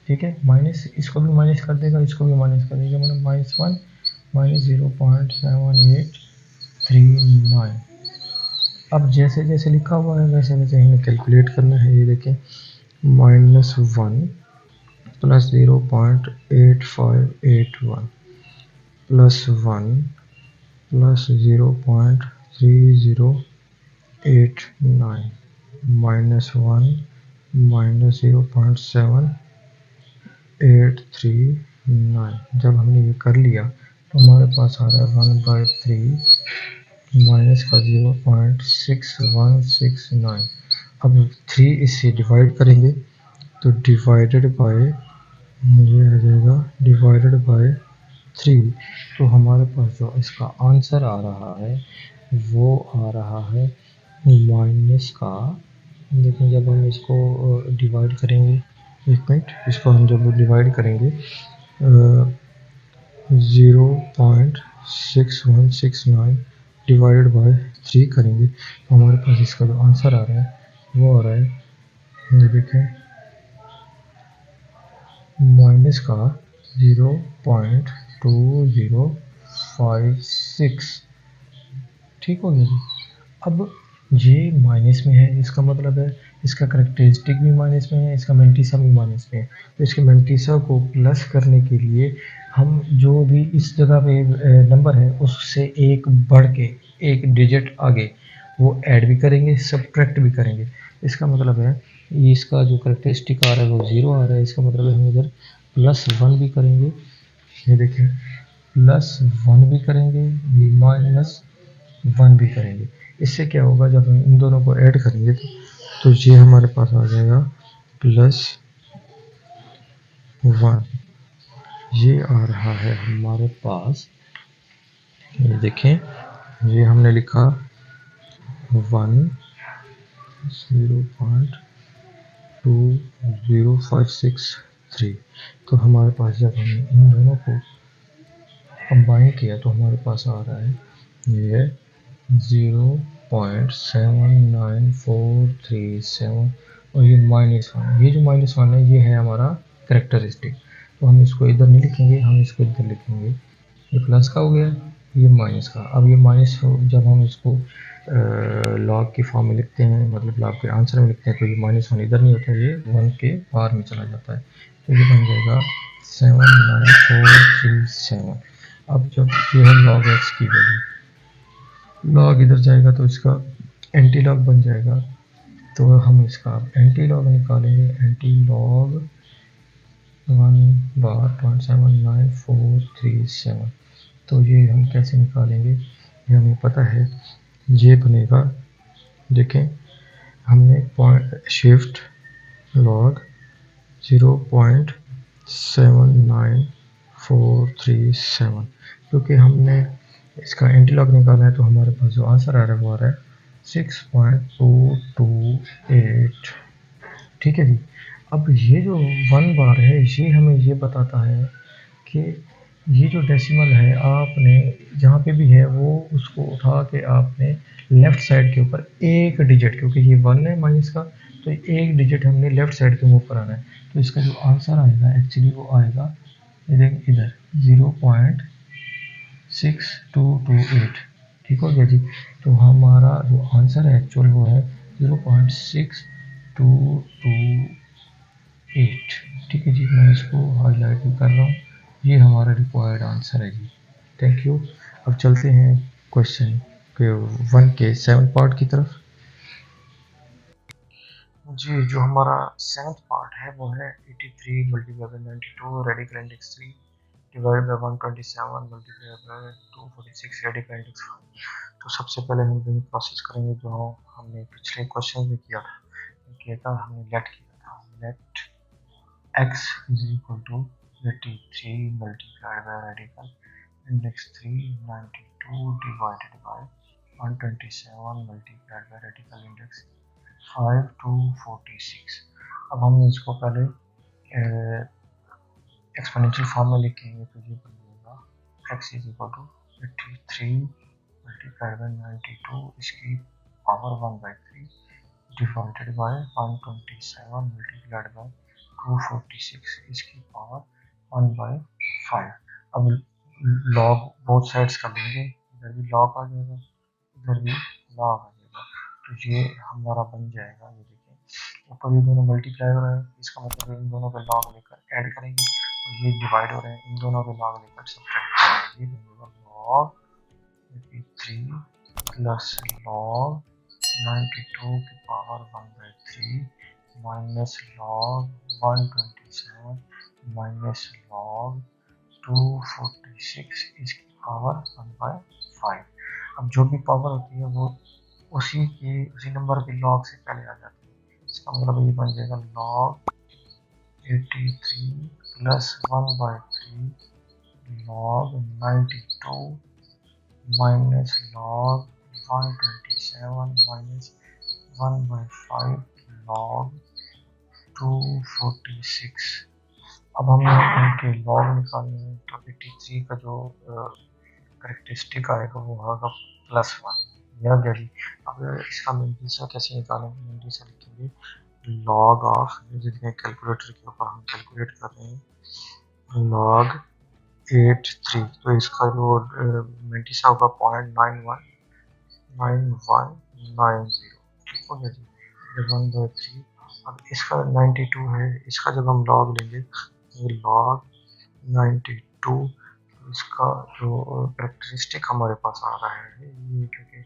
ठीक है, माइनस इसको भी माइनस कर देगा, इसको भी माइनस कर देगा, मतलब -1 माइनस 0.7839। अब जैसे जैसे लिखा हुआ है वैसे वैसे हमें कैलकुलेट करना है। ये देखें, -1 प्लस 0.8581 प्लस 1 प्लस 0.3089 -1 माइनस 0.7839। जब हमने ये कर लिया तो हमारे पास आ रहा है 1/3 माइनस का 0.6169। अब 3 इससे डिवाइड करेंगे तो डिवाइडेड बाय, ये आ जाएगा डिवाइडेड बाय 3। तो हमारे पास जो इसका आंसर आ रहा है वो आ रहा है माइनस का, लेकिन जब हम इसको डिवाइड करेंगे, एक मिनट, इसको हम जब डिवाइड करेंगे 0.6169 डिवाइडेड बाय 3 करेंगे तो हमारे पास इसका जो आंसर आ रहा है वो आ रहा है, ये देखें, माइनस का 0.2056। ठीक हो गया जी। अब ये माइनस में है, इसका मतलब है इसका करेक्टरिस्टिक भी माइनस में है, इसका मेंटिसा भी माइनस में है। तो इसके मेंटिसा को प्लस करने के लिए हम जो भी इस जगह पे नंबर है उससे एक बढ़ के एक डिजिट आगे वो ऐड भी करेंगे, सब्ट्रैक्ट भी करेंगे। इसका मतलब है ये इसका जो करेक्टरिस्टिक आ रहा है वो 0 आ रहा है, इसका मतलब है हम इधर +1 भी करेंगे, ये देखें, +1 भी करेंगे, -1 भी करेंगे। इससे क्या होगा, जब हम इन दोनों को ऐड करेंगे तो ये हमारे पास आ जाएगा +1। ये आ रहा है हमारे पास, ये देखें, ये हमने लिखा 1 0.20563। तो हमारे पास जब हमने इन दोनों को कंबाइन किया तो हमारे पास आ रहा है ये 0.799437 और ये -1। ये जो -1 है ये है हमारा करेक्टरिस्टिक, तो हम इसको इधर नहीं लिखेंगे, हम इसको इधर लिखेंगे। ये प्लस का हो गया, ये माइनस का। अब ये माइनस जब हम इसको लॉग की फॉर्म में लिखते हैं, मतलब लॉग के आंसर में लिखते हैं, तो ये -1 इधर नहीं होता, ये 1 के बाहर में चला जाता है, तो ये बन जाएगा 79437। अब जब ये है log x की वैल्यू, लॉग इधर जाएगा तो इसका एंटी लॉग बन जाएगा, तो हम इसका एंटी लॉग निकालेंगे। Anti log 1/.79437। तो ये हम कैसे निकालेंगे, ये हमें पता है। ये बनेगा, देखें, हमने पॉइंट शिफ्ट लॉग 0.79437, क्योंकि हमने इसका एंटीलॉग निकालना है, तो हमारे पास जो आंसर आ रहा है वो आ रहा है 6.228। ठीक है जी। अब ये जो 1 बार है, ये हमें ये बताता है कि ये जो डेसिमल है, आपने जहाँ पे भी है वो उसको उठा के आपने लेफ़्ट साइड के ऊपर एक डिजिट, क्योंकि ये 1 है माइनस का, तो एक डिजिट हमने लेफ़्ट साइड के ऊपर आना है। तो इसका जो आंसर आएगा एक्चुअली वो आएगा इधर 0.6228। ठीक हो गया जी। तो हमारा जो आंसर है एक्चुअल वो है 0.6228। ठीक है जी, मैं इसको हाईलाइट भी कर रहा हूँ। ये हमारा रिक्वायर्ड आंसर है जी। Thank you. अब चलते हैं क्वेश्चन के 1 के 7 पार्ट की तरफ। जी, जो हमारा 7th पार्ट है वो है 83 multiply by 92 radical index 3 divide by 127 multiply by 246 radical index 5। तो सबसे पहले हम वही प्रोसेस करेंगे जो हमने पिछले क्वेश्चन में किया था। हमने लेट किया था, let x is equal to 83 multiplied by radical index 3 92 divided by 127 multiplied by radical index 5 to 46। अब हम इसको पहले एक्सपोनेंशियल फॉर्म में लिखेंगे, तो ये बन जाएगा x is equal to 83 multiplied by 92 इसकी power 1/3 divided by 127 multiplied by 246 इसकी पावर 1/5। अब लॉग बोथ साइड्स कर लेंगे, इधर भी लॉग आ जाएगा, इधर भी लॉग आ जाएगा। तो ये हमारा बन जाएगा, ये देखिए ऊपर ये दोनों मल्टीप्लाई हो रहे हैं, इसका मतलब इन दोनों के लॉग लेकर ऐड करेंगे, और ये डिवाइड हो रहे हैं, इन दोनों के लॉग लेकर सब्ट्रैक्ट करेंगे। ये बनेगा लॉग 83 प्लस लॉग 92 की power 1/3 minus log 127 minus log 246 इसकी पावर 1/5। अब जो भी पावर होती है वो उसी नंबर के लॉग से पहले आ जाती है। इसका मतलब ये बन जाएगा log 83 plus 1/3 log 92 minus log 127 minus 1/5 log 246। अब हमें इनके लॉग निकालने हैं, तो 83 का जो करेक्टरिस्टिक आएगा वो होगा +1। यह गया जी। अब इसका मिंटीसा कैसे निकालेंगे, मिंटीसा लिखेंगे लॉग ऑफ, जितने कैलकुलेटर के ऊपर हम कैलकुलेट कर रहे हैं, लॉग 83, तो इसका जो मिंटीसा होगा 0.919190। ठीक हो गया जी, 1/3। अब इसका 92 है, इसका जब हम लॉग लेंगे तो लॉग 92, इसका जो करेक्टरिस्टिक हमारे पास आ रहा है ये, क्योंकि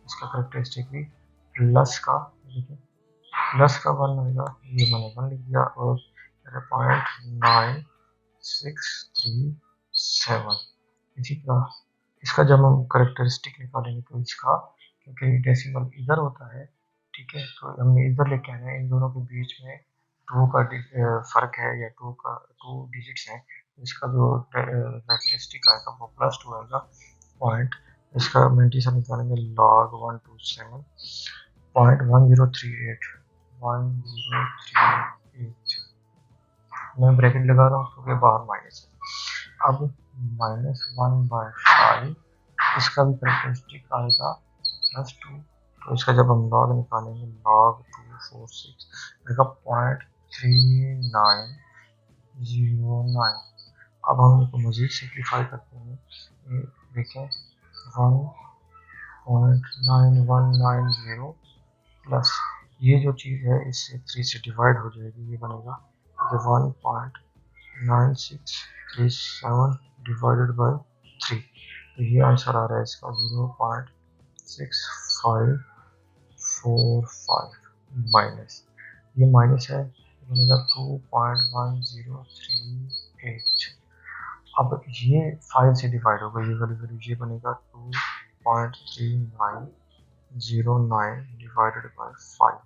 इसका करेक्टरिस्टिक भी प्लस का, देखिए प्लस का 1 आएगा, ये मैंने 1 लिख दिया, और 0.9637। इसी तरह इसका जब हम करेक्टरिस्टिक निकालेंगे तो इसका, क्योंकि डेसिमल इधर होता है, ठीक है, तो हमने इधर लेके आना है, इन दोनों के बीच में 2 का फर्क है, या 2 डिजिट्स हैं, इसका जो करेक्टरिस्टिक आएगा वो +2 आएगा पॉइंट। इसका मिंटीसा निकालेंगे लॉग 127.1038 मैं ब्रैकेट लगा रहा हूँ क्योंकि बाहर माइनस है। अब -1/5 इसका भी करेक्टरिस्टिक आएगा +2, तो इसका जब हम लॉग निकालेंगे लॉग 246 आएगा 0.3909। अब हम इसको मज़ीद सिंप्लीफाई करते हैं, देखें 1.9190 प्लस ये जो चीज़ है इससे 3 से डिवाइड हो जाएगी, ये बनेगा 1.9637 डिवाइडेड बाय 3। तो ये आंसर आ रहा है इसका 0.6545 माइनस, ये माइनस है, बनेगा 2.1038। अब ये 5 से डिवाइड होगा, ये वाली वैल्यू, ये बनेगा 2.3909 डिवाइडेड बाय 5।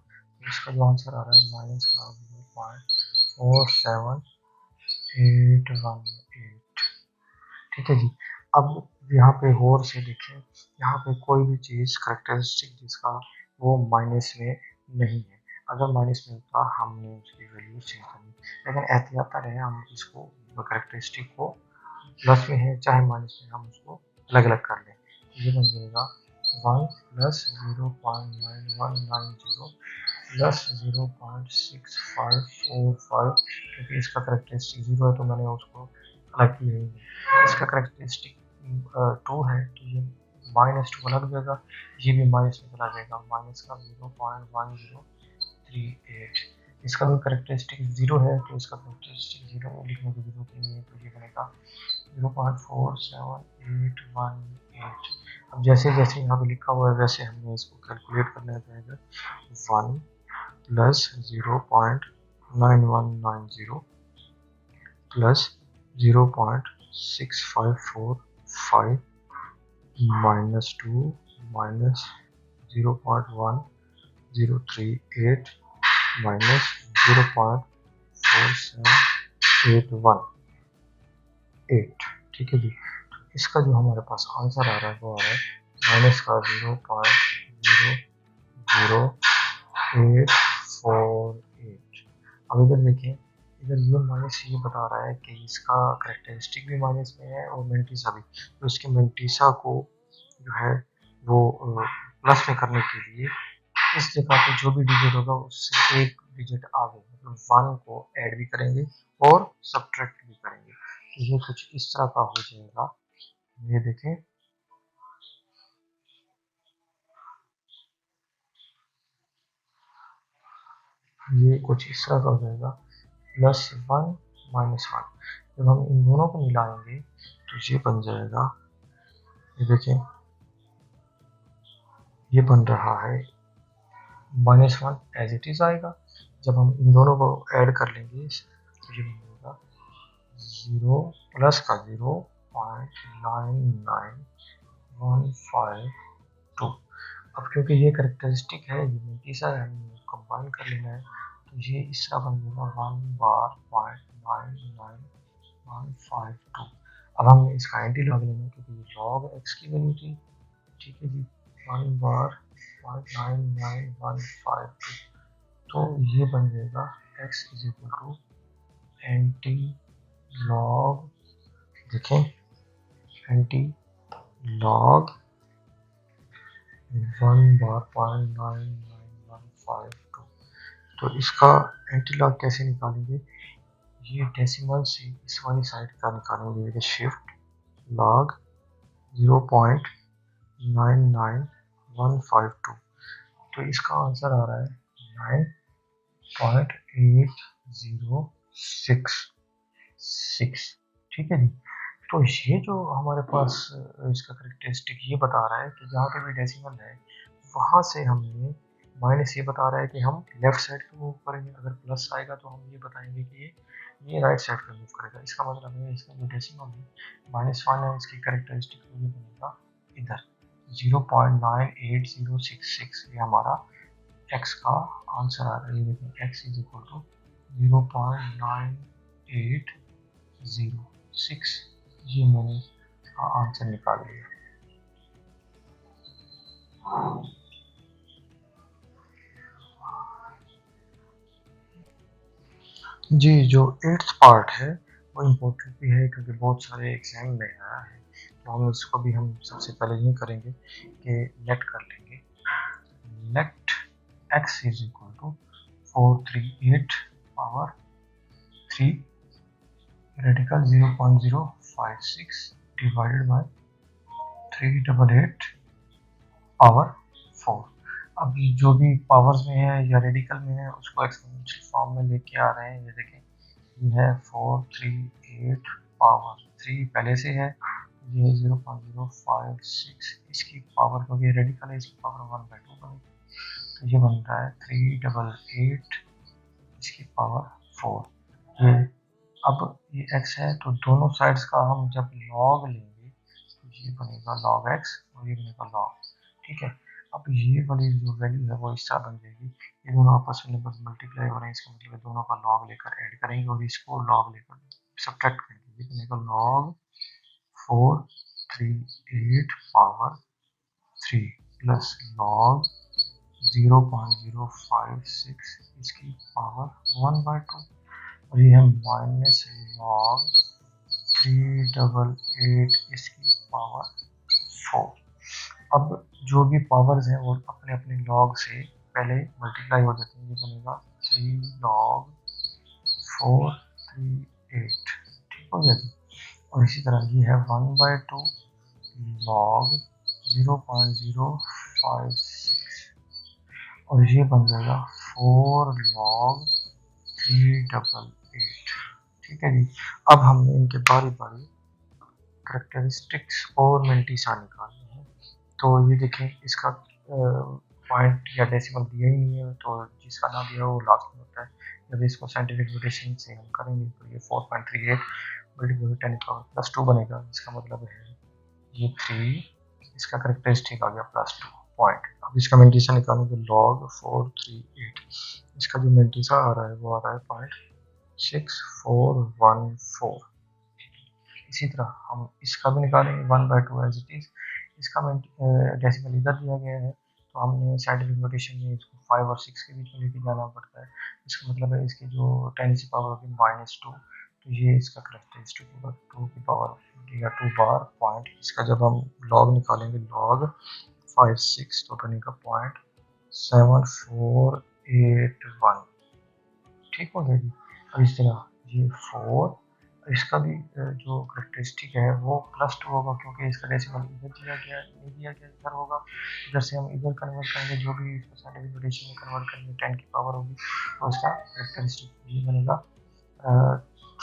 इसका जो आंसर आ रहा है माइनस का 0.47818। ठीक है जी। अब यहाँ पे गौर से देखें, यहाँ पे कोई भी चीज़ करेक्टरिस्टिक जिसका वो माइनस में नहीं है। अगर माइनस में होता हमने उसकी वैल्यू चेंज करनी, लेकिन एहतियात रहे हम इसको करेक्टरिस्टिक को प्लस में है चाहे माइनस में, हम उसको अलग अलग कर लें। ये बन जाएगा 1 प्लस 0.9190 प्लस 0.6545, क्योंकि इसका करेक्टरिस्टिक 0 है तो मैंने उसको अलग किया ही नहीं। इसका करेक्टरिस्टिक 2 है तो ये -2 अलग जाएगा, ये भी माइनस में चला जाएगा, माइनस का 0.1038। इसका भी करेक्टरिस्टिक 0 है तो इसका करेक्टरिस्टिक 0 लिखने की जरूरत नहीं है, तो ये बनेगा 0.47818। अब जैसे जैसे यहाँ पे लिखा हुआ है वैसे हमने इसको कैलकुलेट करना रहेगा। 1 plus 0.9190 plus 0.6545 minus 2 minus 0.1038 minus 0.47818। ठीक है जी। तो इसका जो हमारे पास आंसर आ रहा है वो आ रहा है माइनस का 0.00848। अब इधर देखें, इधर ये माइनस ये बता रहा है कि इसका करेक्टरिस्टिक भी माइनस में है और मेंटीसा भी, तो इसके मेंटीसा को जो है वो प्लस में करने के लिए इस जगह पे जो भी डिजिट होगा उससे एक डिजिट आगे, मतलब 1 को ऐड भी करेंगे और सब्ट्रैक्ट भी करेंगे। तो ये कुछ इस तरह का हो जाएगा। ये देखें, ये कुछ इस तरह का हो जाएगा, +1 -1। जब हम इन दोनों को मिलाएंगे तो ये बन जाएगा, ये देखें, ये बन रहा है -1 एज इट इज आएगा। जब हम इन दोनों को ऐड कर लेंगे तो ये बन जाएगा 0 प्लस का 0.99152। अब क्योंकि ये करेक्टरिस्टिक है, ये मल्टीसा है, हमें कंबाइन कर लेना है, तो ये इस तरह बन जाएगा 1 बार 0.99152। अब हमने इसका एंटी लॉग लेना है क्योंकि ये लॉग एक्स की वैल्यू थी। ठीक है जी, 1 बार 0.99152, तो ये बन जाएगा x is equal to anti log, देखें, एंटी लॉग 1 बार 0.99152। तो इसका एंटी लॉग कैसे निकालेंगे, ये डेसिमल से इस वाली साइड का निकालेंगे, देखिए शिफ्ट लॉग 0.99152। तो इसका आंसर आ रहा है 9.8066। ठीक है जी। तो ये जो हमारे पास इसका करेक्टरिस्टिक ये बता रहा है कि जहाँ पे भी डेसिमल है वहाँ से हमने, माइनस ये बता रहा है कि हम लेफ्ट साइड पे मूव करेंगे, अगर प्लस आएगा तो हम ये बताएंगे कि ये राइट साइड पे मूव करेगा। इसका मतलब है इसका जो डेसिमल है -1 है, इसकी करेक्टरिस्टिक तो ये बनेगा इधर 0.98066। ये हमारा एक्स का आंसर आ रहा है। ये देखिए एक्स इज इक्वल टू 0.9806। ये मैंने आंसर निकाल लिया। जी, जो 8th पार्ट है वो इम्पोर्टेंट भी है क्योंकि बहुत सारे एग्जाम में आया है, तो हम इसको भी हम सबसे पहले यही करेंगे कि लेट कर लेंगे। Let x is equal to 438 power 3 radical 0.056 divided by 388 power 4। अब जो भी पावर्स में है या रेडिकल में है उसको एक्सपोनेंशियल फॉर्म में लेके आ रहे हैं। ये देखें, ये है 438 पावर 3 पहले से है, ये 0.056, इसकी पावर क्योंकि रेडिकल है इसकी पावर 1/2 बनेगी, तो ये बन रहा है 388 इसकी पावर 4। ये अब ये x है तो दोनों साइड्स का हम जब लॉग लेंगे तो ये बनेगा log x और ये बनेगा log, ठीक है। अब ये वाली जो वैल्यू है वो इस तरह बन जाएगी, ये दोनों आपस में बस मल्टीप्लाई हो रहे हैं, इसका मतलब दोनों का लॉग लेकर ऐड करेंगे और इसको लॉग लेकर सब्ट्रैक्ट करेंगे, ये बनेगा log 438 पावर 3 प्लस log 0.056 इसकी पावर 1/2 और ये है माइनस log 388 इसकी पावर 4। अब जो भी पावर्स हैं वो अपने अपने लॉग से पहले मल्टीप्लाई हो जाते हैं, ये बनेगा 3 log 438, ठीक हो गया जी। और इसी तरह ये है 1/2 log 0.056 और ये बन जाएगा 4 log 388, ठीक है जी। अब हमने इनके बारी बारी करेक्टरिस्टिक्स और मिल्टीसा निकालने हैं। तो ये देखें इसका पॉइंट या डेसिमल दिया ही नहीं है, तो जिसका ना दिया वो लास्ट में होता है। जब इसको साइंटिफिक नोटेशन से हम करेंगे तो ये 4.38 मल्टीप्लाई 10⁻² बनेगा, इसका मतलब है ये 3, इसका करेक्टरिस्टिक आ गया +2 पॉइंट। अब इसका मिल्टीसा निकालेंगे log 438, इसका जो मिल्टीसा आ रहा है वो आ रहा है 0.6414। इसी तरह हम इसका भी निकालेंगे 1/2 एज इट इज, इसका डेसिमल इधर दिया गया है तो हमने साइंटिफिक नोटेशन में इसको 5 और 6 के बीच में लेके जाना पड़ता है। इसका मतलब है इसकी जो 10 की पावर होगी -2, तो ये इसका करेक्टरिस्टिक होगा 2 की पावर या 2 बार पॉइंट। इसका जब हम लॉग निकालेंगे log 56 तो बनेगा 0.7481, ठीक हो गया जी। और इस तरह ये 4, इसका भी जो करेक्टरिस्टिक है वो +2 होगा क्योंकि इसका डेसिमल इधर दिया गया है, नहीं दिया गया इधर होगा, इधर से हम इधर कन्वर्ट करेंगे, जो भी इसको साइंटिफिक नोटेशन में कन्वर्ट करेंगे 10 की पावर होगी तो इसका करेक्टरिस्टिक ये बनेगा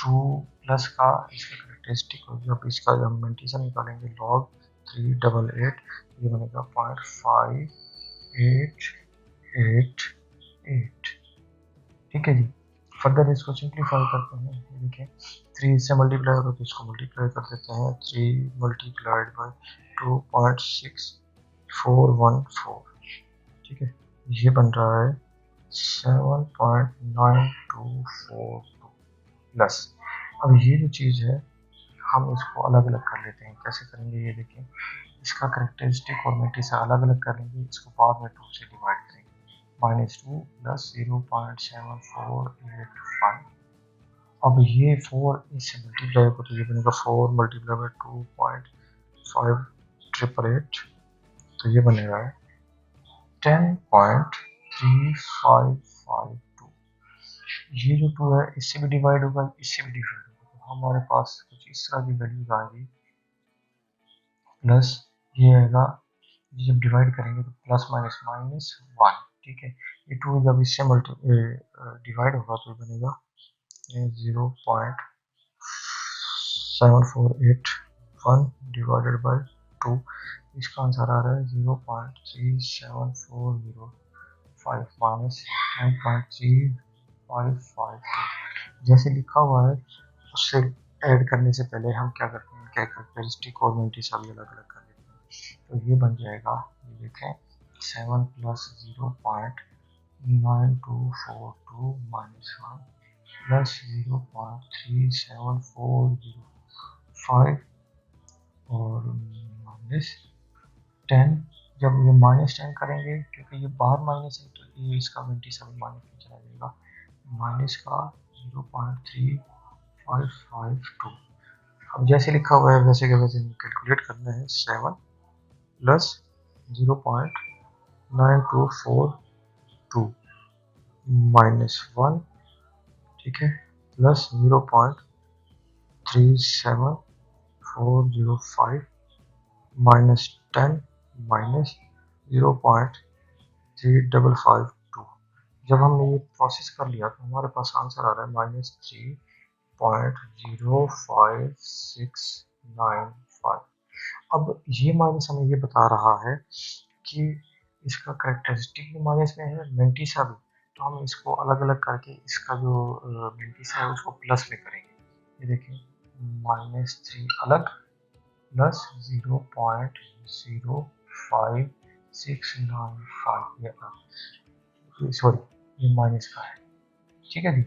2 प्लस का इसका करेक्टरिस्टिक होगी। अब इसका हम मल्टीप्लिकेशन निकालेंगे log 388, ये बनेगा 0.5888, ठीक है जी। फर्दर इसको सिंप्लीफाई करते हैं, ये देखें 3 से मल्टीप्लाई हो रहा है तो इसको मल्टीप्लाई कर देते हैं, 3 मल्टीप्लाइड बाई 2.6414, ठीक है। ये बन रहा है 7.9242 प्लस। अब ये जो चीज़ है हम इसको अलग अलग कर लेते हैं, कैसे करेंगे ये देखें, इसका करेक्टरिस्टिक और मिल्टीसा अलग अलग कर लेंगे, इसको बाद में 2 से डिवाइड करेंगे, -2 प्लस 0.7485। अब ये 4 इससे मल्टीप्लाई होगा तो ये बनेगा 4 मल्टीप्लाई बाई 2.5888, तो ये बनेगा 10.3552। ये जो 2 है इससे भी डिवाइड होगा, इससे भी डिवाइड होगा, तो हमारे पास कुछ इस तरह की वैल्यूज आएगी, प्लस ये आएगा, जब डिवाइड करेंगे तो प्लस माइनस माइनस 1, ठीक है। ये 2 जब इससे डिवाइड होगा तो बनेगा 0.7481 डिवाइडेड बाई 2, इसका आंसर आ रहा है 0.37405 माइनस 9.3552। जैसे लिखा हुआ है उससे ऐड करने से पहले हम क्या करते हैं, क्या कैरेक्टरिस्टिक और मिल्टीसा भी अलग अलग कर लेते हैं, तो ये बन जाएगा, ये देखें 7 प्लस 0.9242 माइनस 1 प्लस 0.37405 और माइनस 10। जब ये -10 करेंगे क्योंकि ये बाहर माइनस है तो ये इसका मिल्टीसा भी माइनस में चला जाएगा, माइनस का 0.3552। अब जैसे लिखा हुआ है वैसे के वैसे कैलकुलेट करना है, 7 प्लस 0.9242 माइनस 1, ठीक है, प्लस 0.37405 माइनस 10 माइनस 0.3552। जब हमने ये प्रोसेस कर लिया तो हमारे पास आंसर आ रहा है -3.05695। अब ये माइनस हमें ये बता रहा है कि इसका करेक्टरिस्टिक भी माइनस में है, मिल्टीसा भी, तो हम इसको अलग अलग करके इसका जो मेंटिसा है उसको प्लस में करेंगे। ये देखिए -3 अलग प्लस 0.05695 ये अलग, सॉरी ये माइनस का है, ठीक है जी,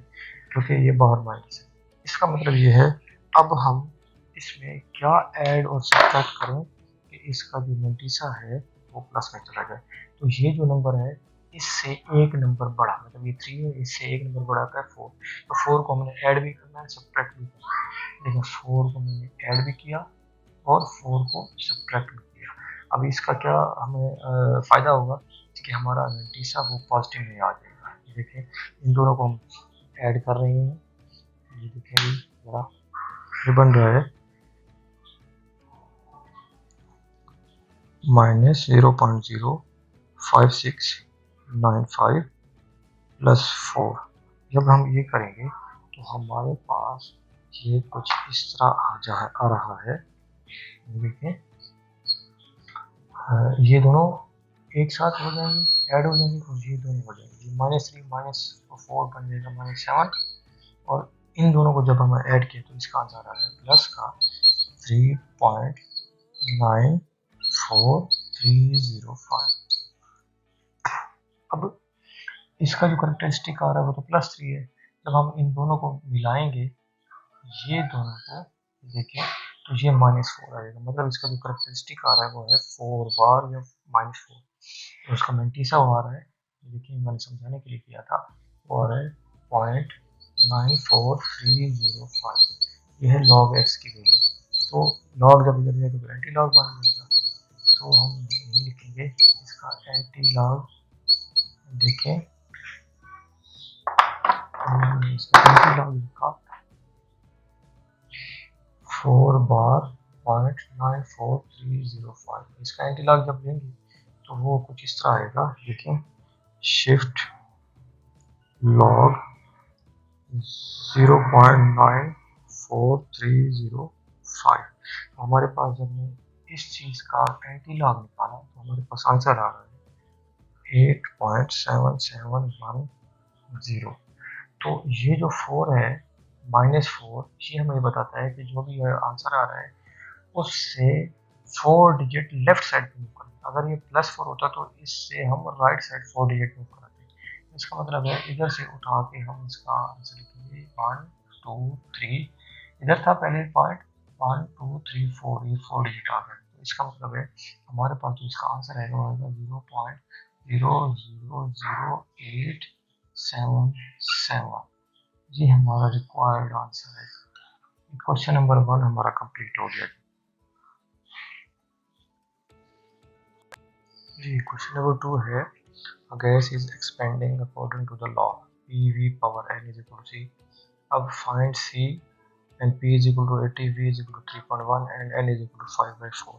क्योंकि ये बाहर माइनस है। इसका मतलब ये है अब हम इसमें क्या ऐड और सब्ट्रैक्ट करें कि इसका जो मेंटिसा है वो प्लस में चला जाए। तो ये जो नंबर है इससे एक नंबर बड़ा, मतलब ये 3 है, इससे एक नंबर बड़ा का है 4। तो 4 को हमने ऐड भी करना है, सब्ट्रैक्ट भी करना है। देखो 4 को मैंने ऐड भी किया और 4 को सब्ट्रैक्ट भी किया। अब इसका क्या हमें फ़ायदा होगा कि हमारा मेंटिसा वो पॉजिटिव में आ जाएगा। ये देखिए इन दोनों को हम ऐड कर रहे हैं, ये देखिए जरा ये बन रहा है -0.05695 प्लस 4। जब हम ये करेंगे तो हमारे पास ये कुछ इस तरह आ रहा है। देखिए ये दोनों एक साथ हो जाएंगे, ऐड हो जाएंगे और ये दोनों हो जाएंगे। -3 -4 बन जाएगा -7, और इन दोनों को जब हमने ऐड किया तो इसका आंसर आ रहा है प्लस का 3.94305। अब इसका जो करेक्टरिस्टिक आ रहा है वो तो +3 है। जब हम इन दोनों को मिलाएंगे, ये दोनों को देखें तो ये -4 आएगा, मतलब इसका जो करेक्टरिस्टिक आ रहा है वो है 4 बार या -4। तो उसका मेंटिसा वो आ रहा है, देखिए मैंने समझाने के लिए किया था, वो आ रहा है 0.94305। ये है log x की वैल्यू। तो log जब इधर जाएगा तो एंटी लॉग बन जाएगा, तो हम यही लिखेंगे इसका एंटी लॉग। देखें हमने इसका एंटी लॉग लिखा 4 बार 0.94305। इसका एंटी लॉग जब लेंगे तो वो कुछ इस तरह आएगा। देखें शिफ्ट लॉग 0.94305। हमारे पास जब हमने इस चीज़ का एंटी लॉग निकाला तो हमारे पास आंसर आ रहा है 8.7710। तो ये जो 4 है -4, ये हमें बताता है कि जो भी आंसर आ रहा है उससे 4 डिजिट लेफ्ट साइड पे मूव करना। अगर ये +4 होता तो इससे हम राइट साइड 4 डिजिट मूव कराते। इसका मतलब है इधर से उठा के हम इसका आंसर लिखेंगे 1 2 3। इधर था पहले पॉइंट 1 2 3 4, ये 4 डिजिट आ गए। तो इसका मतलब है हमारे पास जो इसका आंसर है वो आएगा 0.00877। ये हमारा रिक्वायर्ड आंसर है। क्वेश्चन नंबर 1 हमारा कंप्लीट हो गया जी। क्वेश्चन नंबर 2 है a gas is expanding according to the law PV power n is equal to C. अब find C and P is equal to 80, V is equal to 3.1 and n is equal to 5/4।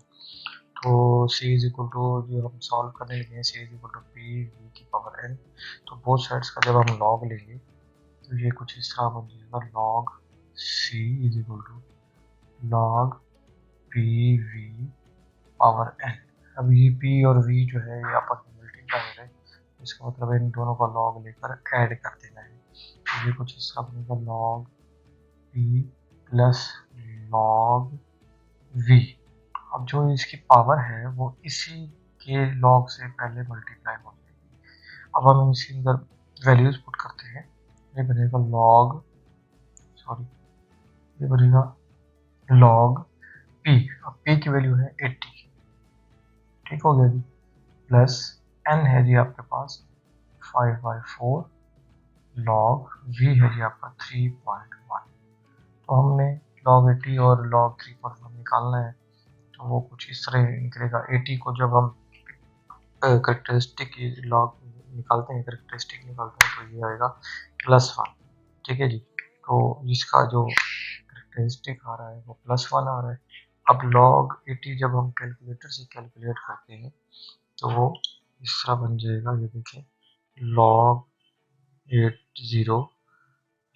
तो C is equal to जो हम solve करने लगे हैं C is equal to P V की power n। तो both sides का जब हम log लेंगे तो ये कुछ इस तरह बन जाएगा log C is equal to log P V power n। अब ये P और V जो है ये आपस में मल्टीप्लाई है, इसका मतलब है इन दोनों का लॉग लेकर ऐड कर देना है। तो ये कुछ इस तरह बनेगा log P plus log V। अब जो इसकी पावर है वो इसी के log से पहले मल्टीप्लाई हो जाएगी। अब हम इसके अंदर वैल्यूज पुट करते हैं। ये बनेगा ये बनेगा log P। अब P की वैल्यू है 80, ठीक हो गया जी, प्लस n है जी आपके पास 5/4 log v है जी आपका 3.1। तो हमने log 80 और log 3.1 निकालना है, तो वो कुछ इस तरह निकलेगा। 80 को जब हम करेक्टरिस्टिक log निकालते हैं, करेक्टरिस्टिक निकालते हैं तो ये आएगा +1, ठीक है जी। तो इसका जो करेक्टरिस्टिक आ रहा है वो +1 आ रहा है। अब log 80 जब हम कैलकुलेटर से कैलकुलेट करते हैं तो वो इस तरह बन जाएगा। ये देखिए log 80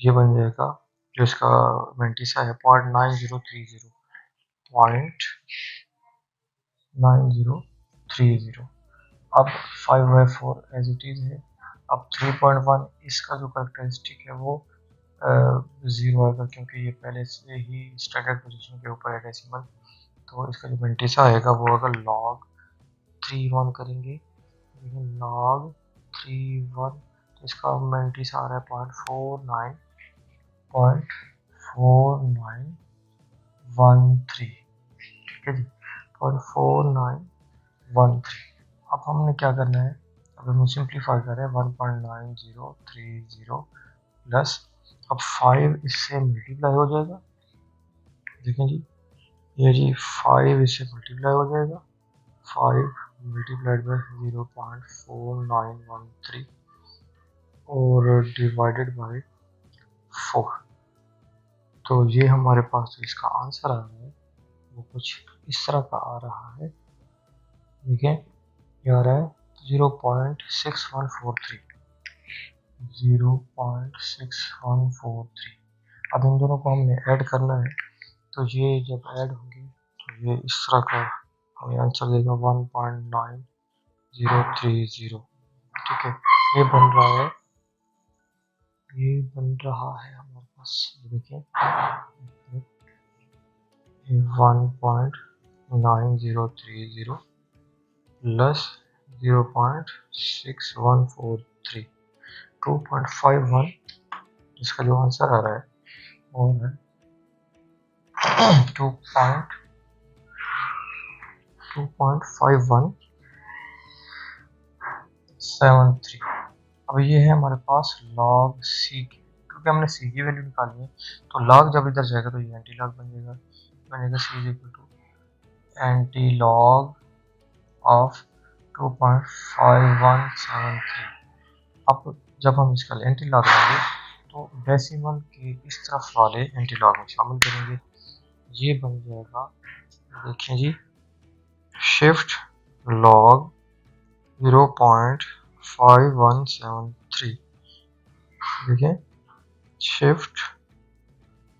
ये बन जाएगा, जो इसका मेंटिसा है 0.9030। अब 5/4 एज इट इज है, अब 3.1 इसका जो करेक्टरिस्टिक है वो 0 आएगा, क्योंकि ये पहले से ही स्टैंडर्ड पोजीशन के ऊपर है डेसिमल। तो इसका जो मेंटिसा आएगा वो अगर log 3.1 करेंगे, लेकिन log 3.1 तो इसका मेंटिसा आ रहा है 0.4913, ठीक है जी, 0.4913। अब हमने क्या करना है, अब हम सिंप्लीफाई कर रहे हैं 1.9030 प्लस, अब 5 इससे मल्टीप्लाई हो जाएगा, देखें जी, ये जी 5 इससे मल्टीप्लाई हो जाएगा, 5 मल्टीप्लाइड बाय 0.4913 और डिवाइडेड बाय 4। तो ये हमारे पास इसका आंसर आ रहा है वो कुछ इस तरह का आ रहा है, देखें ये आ रहा है 0.6143, 0.6143। अब इन दोनों को हमने ऐड करना है, तो ये जब ऐड होंगे तो ये इस तरह का हमें आंसर देगा 1.9030, ठीक है। ये बन रहा है, ये बन रहा है हमारे पास, ये देखिए 1.9030 प्लस 0.6143, 2.51। इसका जो आंसर आ रहा है वो है 2.5173। अब ये है हमारे पास log c की, क्योंकि हमने c की वैल्यू निकाली है, तो log जब इधर जाएगा तो ये एंटी लॉग बनेगा c is equal to anti log of 2.5173। अब जब हम इसका एंटी लॉग लेंगे तो डेसिमल के इस तरफ वाले एंटी लॉग में शामिल करेंगे, ये बन जाएगा, देखिए जी, शिफ्ट लॉग 0.5173, देखिए शिफ्ट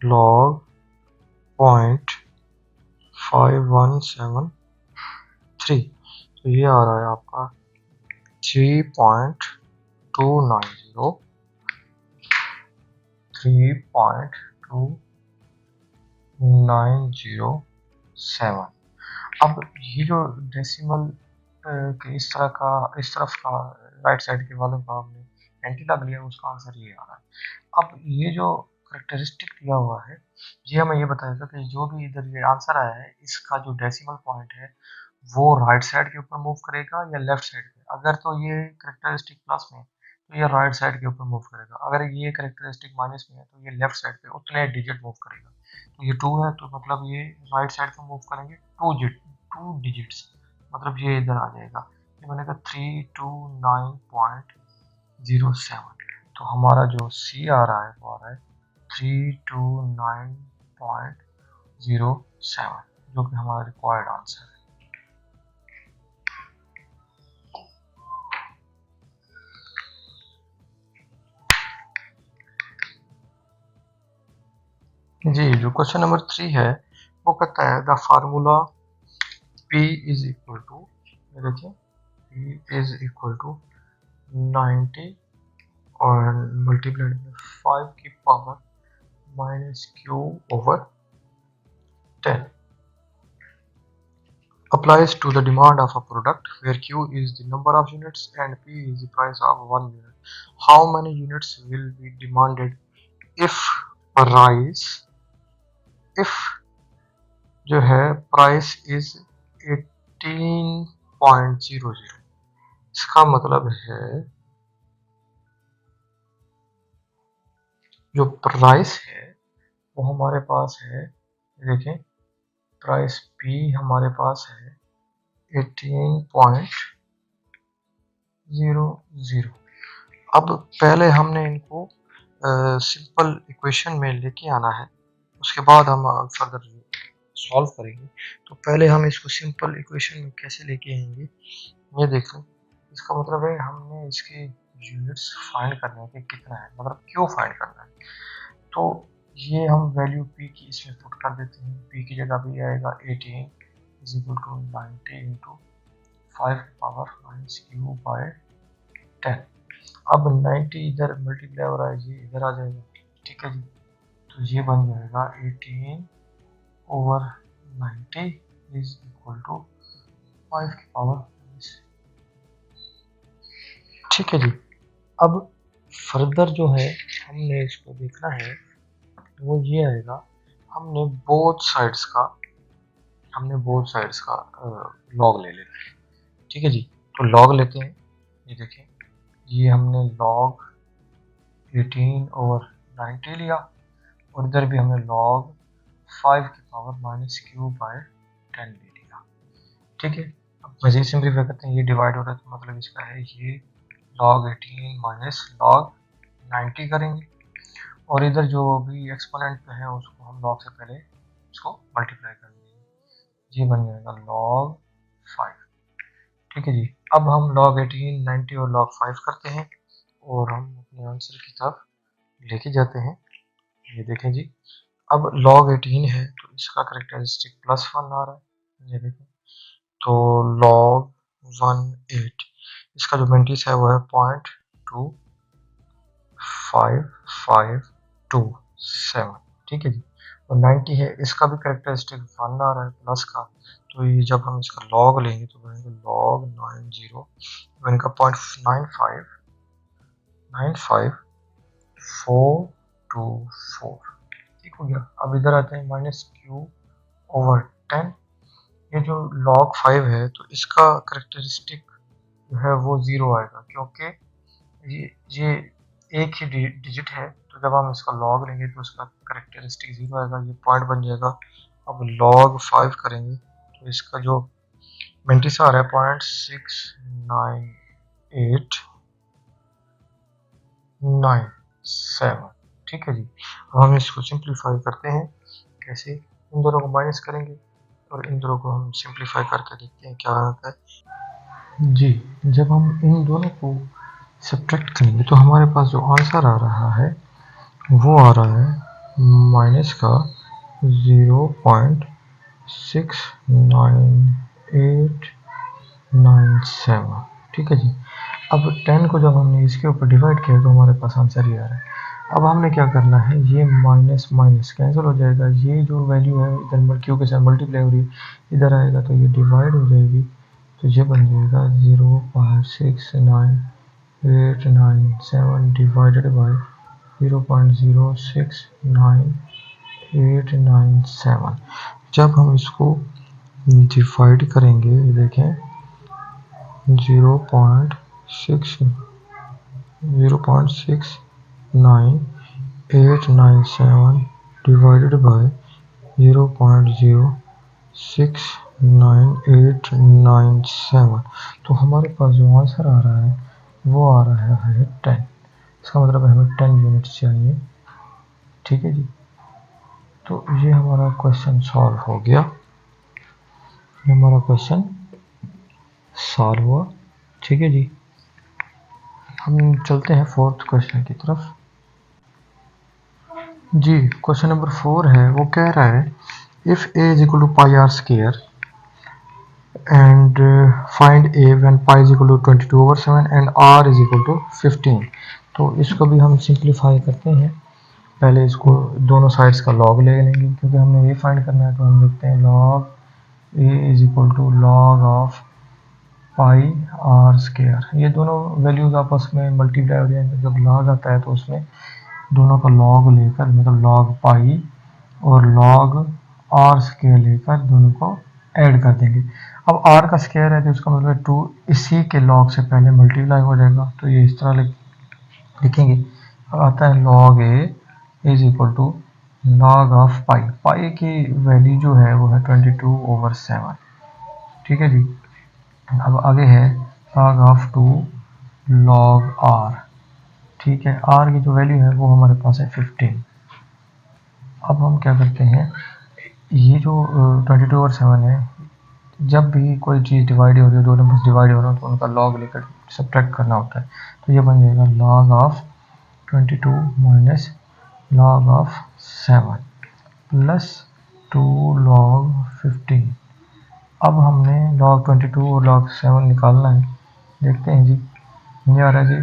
लॉग 0.5173, तो ये आ रहा है आपका 3.2907। अब ये जो डेसिमल के इस तरफ का राइट साइड के वालों का हमने एंटी लॉग लिया, उसका आंसर ये आ रहा है। अब ये जो करेक्टरिस्टिक दिया हुआ है ये हमें ये बताएगा कि जो भी इधर ये आंसर आया है इसका जो डेसिमल पॉइंट है वो राइट साइड के ऊपर मूव करेगा या लेफ्ट साइड पे। अगर तो ये करेक्टरिस्टिक प्लस में तो ये राइट साइड के ऊपर मूव करेगा, अगर ये करेक्टरिस्टिक माइनस में है तो ये लेफ्ट साइड पे उतने डिजिट मूव करेगा। तो ये 2 है तो मतलब ये राइट साइड पे मूव करेंगे 2 डिजिट्स, मतलब ये इधर आ जाएगा, ये बनेगा 329.07। तो हमारा जो सी आ रहा है वो आ रहा है 329.07, जो कि हमारा रिक्वायर्ड आंसर है। जी, जो क्वेश्चन नंबर 3 है वो कहता है the formula P is equal to, देखिए P इज इक्वल टू 90 और मल्टीप्लाइड में 5 की power -q over 10 applies to the demand of a product where q is the number of units and p is the price of 1 unit. How many units will be demanded if जो है price is 18.00। इसका मतलब है जो price है वो हमारे पास है, देखें प्राइस P हमारे पास है 18.00। अब पहले हमने इनको सिंपल इक्वेशन में लेके आना है, उसके बाद हम फर्दर सॉल्व करेंगे। तो पहले हम इसको सिंपल इक्वेशन में कैसे लेके आएंगे, ये देखें, इसका मतलब है हमने इसके यूनिट्स फाइंड करना है कि कितना है, मतलब क्यों फाइंड करना है। तो ये हम वैल्यू p की इसमें पुट कर देते हैं, p की जगह पे आएगा 18 is equal to 90 into 5 power -q by 10। अब 90 इधर मल्टीप्लाई हो रहा है, ये इधर आ जाएगा, ठीक है जी। तो ये बन जाएगा 18/90 इज इक्वल टू 5 की पावर, ठीक है जी। अब फर्दर जो है हमने इसको देखना है वो ये आएगा, हमने बोथ साइड्स का लॉग ले लेना है, ठीक है जी। तो लॉग लेते हैं, ये देखें, ये हमने लॉग 18/90 लिया, और इधर भी हमने लॉग 5 की पावर -q/10 ले लिया, ठीक है। अब मज़ीद सिंप्लीफाई करते हैं, ये डिवाइड हो रहा है तो मतलब इसका है ये log 18 माइनस log 90 करेंगे, और इधर जो भी एक्सपोनेंट पे है उसको हम log से पहले उसको मल्टीप्लाई कर देंगे, ये बन जाएगा log 5, ठीक है जी। अब हम log 18, 90 और log 5 करते हैं और हम अपने आंसर की तरफ लेके जाते हैं। ये देखें जी, अब log 18 है तो इसका करेक्टरिस्टिक +1 आ रहा है, ये देखें। तो log 18 इसका जो मेंटिस है वो है 0.2552 ठीक है जी। और 90 है, इसका भी करेक्टरिस्टिक 1 आ रहा है प्लस का, तो ये जब हम इसका लॉग लेंगे तो बनेगा log 90 बनेगा 0.95424, ठीक हो गया। अब इधर आते हैं -q/10, ये जो log 5 है तो इसका करेक्टरिस्टिक जो है वो 0 आएगा, क्योंकि ये एक ही डिजिट है, तो जब हम इसका लॉग लेंगे तो उसका करेक्टरिस्टिक 0 आएगा, ये पॉइंट बन जाएगा। अब log 5 करेंगे तो इसका जो मेंटिस आ रहा है 0.6987, ठीक है जी। अब हम इसको सिंप्लीफाई करते हैं, कैसे, इन दोनों को माइनस करेंगे और इन दोनों को हम सिंप्लीफाई करके देखते हैं क्या आता है जी। जब हम इन दोनों को सब्ट्रैक्ट करेंगे तो हमारे पास जो आंसर आ रहा है वो आ रहा है माइनस का 0.69897, ठीक है जी। अब 10 को जब हमने इसके ऊपर डिवाइड किया तो हमारे पास आंसर ये आ रहा है। अब हमने क्या करना है, ये माइनस माइनस कैंसिल हो जाएगा, ये जो वैल्यू है इधर क्यू के साथ मल्टीप्लाई हो रही है, इधर आएगा तो ये डिवाइड हो जाएगी, तो ये बन जाएगा 0.69897 डिवाइडेड बाई 0.069897। जब हम इसको डिवाइड करेंगे, ये देखें 0.69897 डिवाइडेड बाई 0.069897, तो हमारे पास जो आंसर आ रहा है वो आ रहा है 10। इसका मतलब है हमें 10 यूनिट्स चाहिए, ठीक है जी। तो ये हमारा क्वेश्चन सॉल्व हो गया, ये हमारा क्वेश्चन सॉल्व हुआ, ठीक है जी। हम चलते हैं फोर्थ क्वेश्चन की तरफ जी। क्वेश्चन नंबर 4 है, वो कह रहा है if a is equal to pi r square and find a when pi is equal to 22/7 and r is equal to 15। तो इसको भी हम सिंप्लीफाई करते हैं, पहले इसको दोनों साइड्स का लॉग ले लेंगे, क्योंकि हमने ये फाइंड करना है। तो हम देखते हैं log a is equal to log of pi r square, ये दोनों वैल्यूज आपस में मल्टीप्लाई हो जाएंगे, जब log आता है तो उसमें दोनों का log लेकर, मतलब log पाई और log आर स्क्वायर लेकर दोनों को ऐड कर देंगे। अब r का स्क्वायर है तो इसका मतलब 2 इसी के log से पहले मल्टीप्लाई हो जाएगा, तो ये इस तरह लिखेंगे। अब आता है log a is equal to log of pi, pi की वैल्यू जो है वो है 22/7, ठीक है जी। अब आगे है log ऑफ 2 log r, ठीक है। r की जो वैल्यू है वो हमारे पास है 15। अब हम क्या करते हैं, ये जो 22/7 है, जब भी कोई चीज़ डिवाइड हो रही है, दो नंबर्स डिवाइड हो रहे हो तो उनका log लेकर सब्ट्रैक्ट करना होता है, तो ये बन जाएगा log of 22 minus log of 7 plus 2 log 15। अब हमने log 22 और log 7 निकालना है, देखते हैं जी। ये आ रहा है जी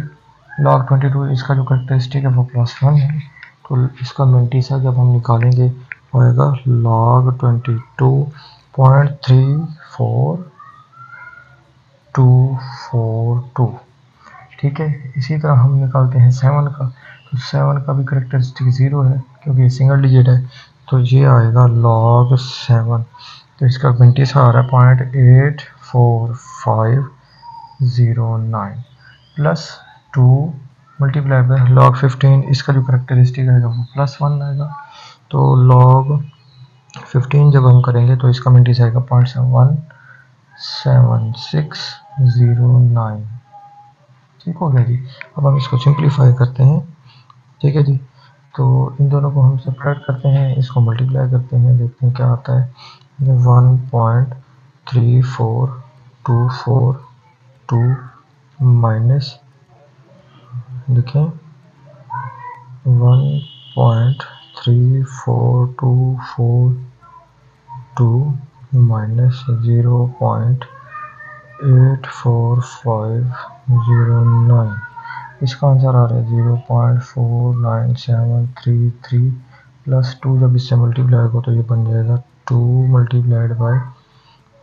log 22 इसका जो करेक्टरिस्टिक है वो +1 है, तो इसका मेंटीसा जब हम निकालेंगे होएगा log 22.34242। ठीक है, इसी तरह हम निकालते हैं 7 का, तो 7 का भी करेक्टरिस्टिक 0 है क्योंकि ये सिंगल डिजिट है, तो ये आएगा log 7, तो इसका मेंटीसा आ रहा है 0.84509 प्लस 2 मल्टीप्लाई बाय log 15, इसका जो करेक्टरिस्टिक आएगा वो +1 आएगा, तो log 15 जब हम करेंगे तो इसका मेंटीस आएगा 0.17609। ठीक हो गया जी। अब हम इसको सिंप्लीफाई करते हैं। ठीक है जी, तो इन दोनों को हम सब्ट्रैक्ट करते हैं, इसको मल्टीप्लाई करते हैं, देखते हैं क्या आता है। 1.3424 माइनस देखें 1.3424 माइनस 0.84509, इसका आंसर आ रहा है 0.49733 प्लस 2, जब इससे मल्टीप्लाई होगा तो ये बन जाएगा 2 मल्टीप्लाइड बाय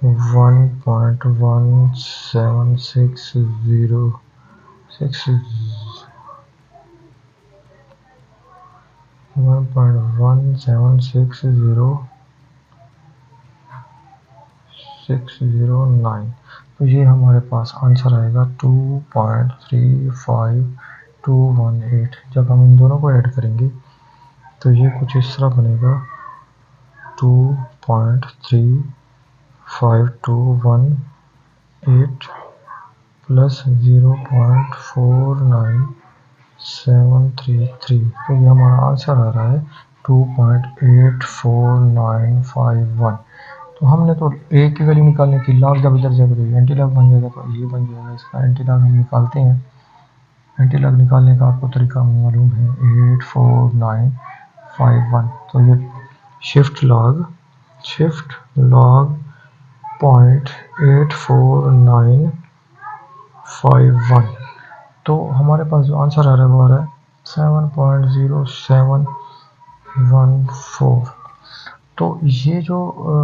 1.17609, तो ये हमारे पास आंसर आएगा 2.35218। जब हम इन दोनों को ऐड करेंगे तो ये कुछ इस तरह बनेगा 2.35218 प्लस 0.49733, तो ये हमारा आंसर आ रहा है 2.84951। तो हमने तो ए की वैल्यू निकालने की, लॉग जब इधर जाएगा तो एंटी लॉग बन जाएगा, तो ये बन जाएगा, इसका एंटी लॉग हम निकालते हैं। एंटी लॉग निकालने का आपको तरीका मालूम है, 84951, तो ये शिफ्ट लॉग 0.84951, तो हमारे पास जो आंसर आ रहा है वो आ रहा है 7.0714। तो ये जो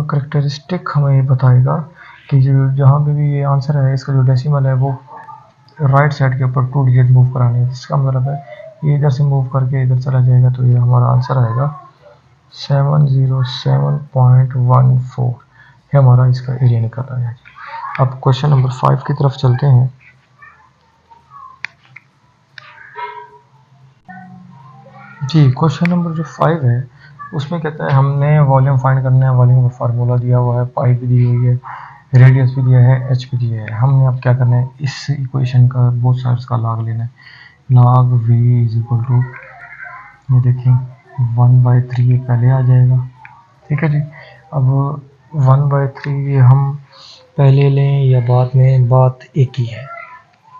करेक्टरिस्टिक हमें बताएगा कि जो जहाँ पे भी ये आंसर है इसका जो डेसिमल है वो राइट साइड के ऊपर 2 डिजिट मूव कराने है, इसका मतलब है ये इधर से मूव करके इधर चला जाएगा, तो ये हमारा आंसर आएगा 707.14, ये हमारा इसका एरिया निकल रहा है। अब क्वेश्चन नंबर 5 की तरफ चलते हैं। जी, क्वेश्चन नंबर जो 5 है उसमें कहता है हमने वॉल्यूम फाइंड करना है, वॉल्यूम का फार्मूला दिया हुआ है, पाई भी दी हुई है, रेडियस भी दिया है, एच भी दिया है। हमने अब क्या करना है, इस इक्वेशन का बोथ साइड्स का लॉग लेना है। Log v is equal to, ये देखें 1/3 ये पहले आ जाएगा। ठीक है जी, अब 1/3 हम पहले लें या बाद में, बात एक ही है।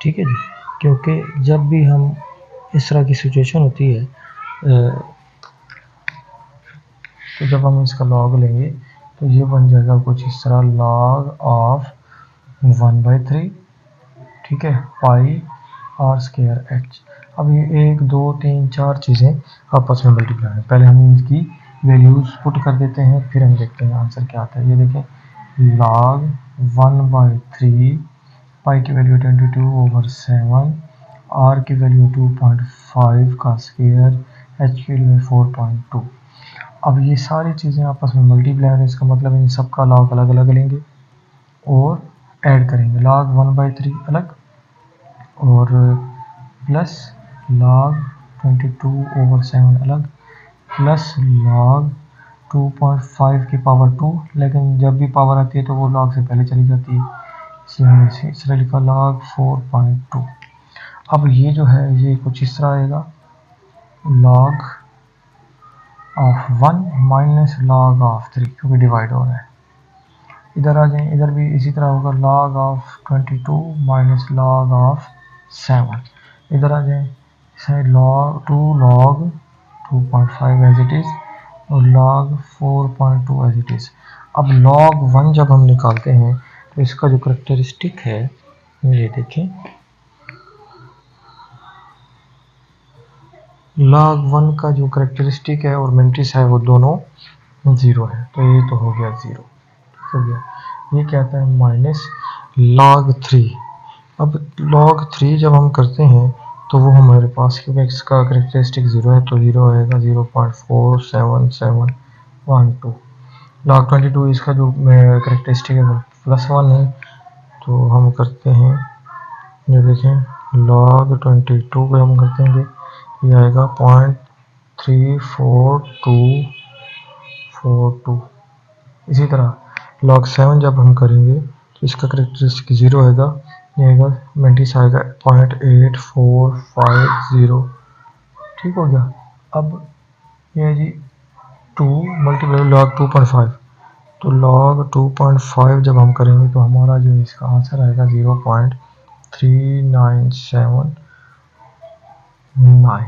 ठीक है जी, क्योंकि जब भी हम इस तरह की सिचुएशन होती है तो जब हम इसका लॉग लेंगे तो ये बन जाएगा कुछ इस तरह, लॉग ऑफ 1/3, ठीक है, पाई आर स्क्वायर एच। अब ये 1 2 3 4 चीज़ें आपस में मल्टीप्लाई है, पहले हम इनकी वैल्यूज़ पुट कर देते हैं, फिर हम देखते हैं आंसर क्या आता है। ये देखें, लॉग 1/3, पाई की वैल्यू 22/7, आर की वैल्यू 2.5 का स्क्वायर, एच की वैल्यू 4.2। अब ये सारी चीज़ें आपस में मल्टीप्लाई है, इसका मतलब इन सब का लॉग अलग अलग लेंगे और ऐड करेंगे। लॉग 1/3 अलग और प्लस लॉग 22/7 अलग, प्लस लॉग 2.5 की पावर 2, लेकिन जब भी पावर आती है तो वो लॉग से पहले चली जाती है, इसलिए हमने इस तरह लिखा लॉग 4.2। अब ये जो है ये कुछ इस तरह आएगा, log of 1 minus log of 3, क्योंकि डिवाइड हो रहा है। इधर आ जाएं, इधर भी इसी तरह होगा, log of 22 minus log of 7। इधर आ जाएं, log 2 log 2.5 as it is और लॉग 4.2 एज इट इज़। अब लॉग 1 जब हम निकालते हैं तो इसका जो करेक्टरिस्टिक है ये देखें, log 1 का जो करेक्टरिस्टिक है और मेंटिस है वो दोनों 0 है, तो ये तो हो गया 0, ठीक हो गया। ये क्या आता है माइनस log 3। अब log 3 जब हम करते हैं तो वो हमारे पास, क्योंकि इसका करेक्टरिस्टिक 0 है तो 0 आएगा 0.47712। log 22 इसका जो करेक्टरिस्टिक है वो +1 है, तो हम करते हैं, ये देखें log 22 को हम करते हैं, ये आएगा 0.34242। इसी तरह log 7 जब हम करेंगे तो इसका करेक्टरिस्टिक 0 आएगा, ये आएगा मेंटिस आएगा 0.8450, ठीक हो गया। अब ये है जी 2 मल्टीप्लाई log 2.5, तो log 2.5 जब हम करेंगे तो हमारा जो इसका आंसर आएगा 0.39799।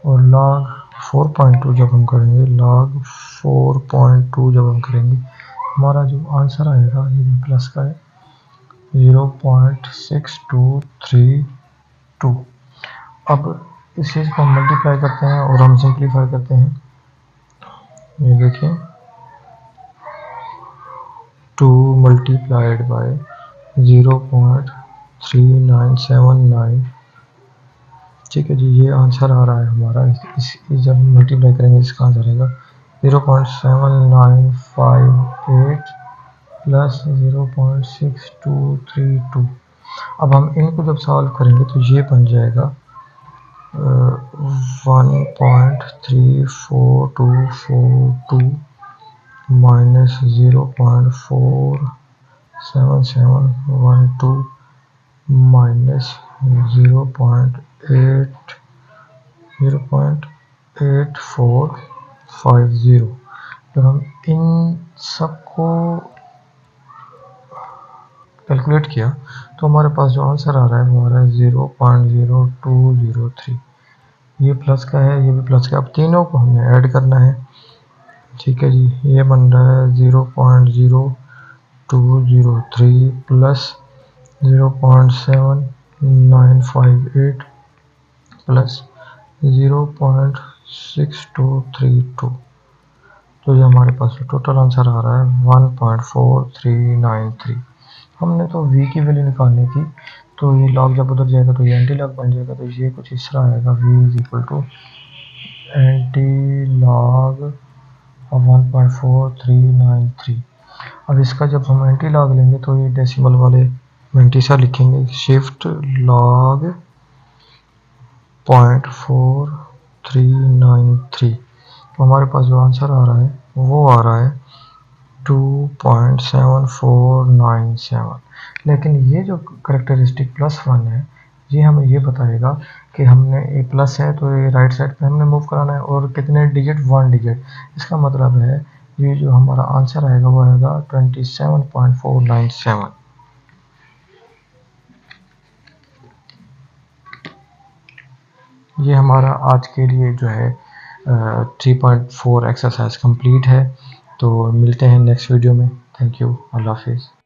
और log 4.2 जब हम करेंगे, log 4.2 जब हम करेंगे हमारा जो आंसर आएगा ये भी प्लस का है 0.6232। अब इस चीज़ को हम मल्टीप्लाई करते हैं और हम सिंप्लीफाई करते हैं, ये देखिए 2 मल्टीप्लाइड बाय 0.3979, ठीक है जी। ये आंसर आ रहा है हमारा, इस जब मल्टीप्लाई करेंगे इसका आंसर आएगा 0.7958 प्लस 0.6232। अब हम इनको जब सॉल्व करेंगे तो ये बन जाएगा 1.3442 माइनस 0.47712 माइनस 0.8450। जब हम इन सबको कैलकुलेट किया तो हमारे पास जो आंसर आ रहा है वो आ रहा है 0.0203। ये प्लस का है, ये भी प्लस का। अब तीनों को हमने ऐड करना है, ठीक है जी। ये बन रहा है 0.0203 प्लस 0.7958 प्लस 0.6232, तो ये हमारे पास टोटल आंसर आ रहा है 1.4393। हमने तो v की वैल्यू निकालनी थी, तो ये लॉग जब उधर जाएगा तो ये एंटी लॉग बन जाएगा, तो ये कुछ इस तरह आएगा v is equal to anti log 1.4393। अब इसका जब हम एंटी लॉग लेंगे तो ये डेसिमल वाले मेंटिसा लिखेंगे, शिफ्ट लॉग 0.4393, तो हमारे पास जो आंसर आ रहा है वो आ रहा है 2.7497। लेकिन ये जो करेक्टरिस्टिक +1 है ये हमें ये बताएगा कि हमने ये प्लस है तो ये राइट साइड पे हमने मूव कराना है, और कितने डिजिट, 1 डिजिट। इसका मतलब है ये जो हमारा आंसर आएगा वो आएगा 27.497। ये हमारा आज के लिए जो है 3.4 एक्सरसाइज कंप्लीट है। तो मिलते हैं नेक्स्ट वीडियो में। थैंक यू, अल्लाह हाफिज़।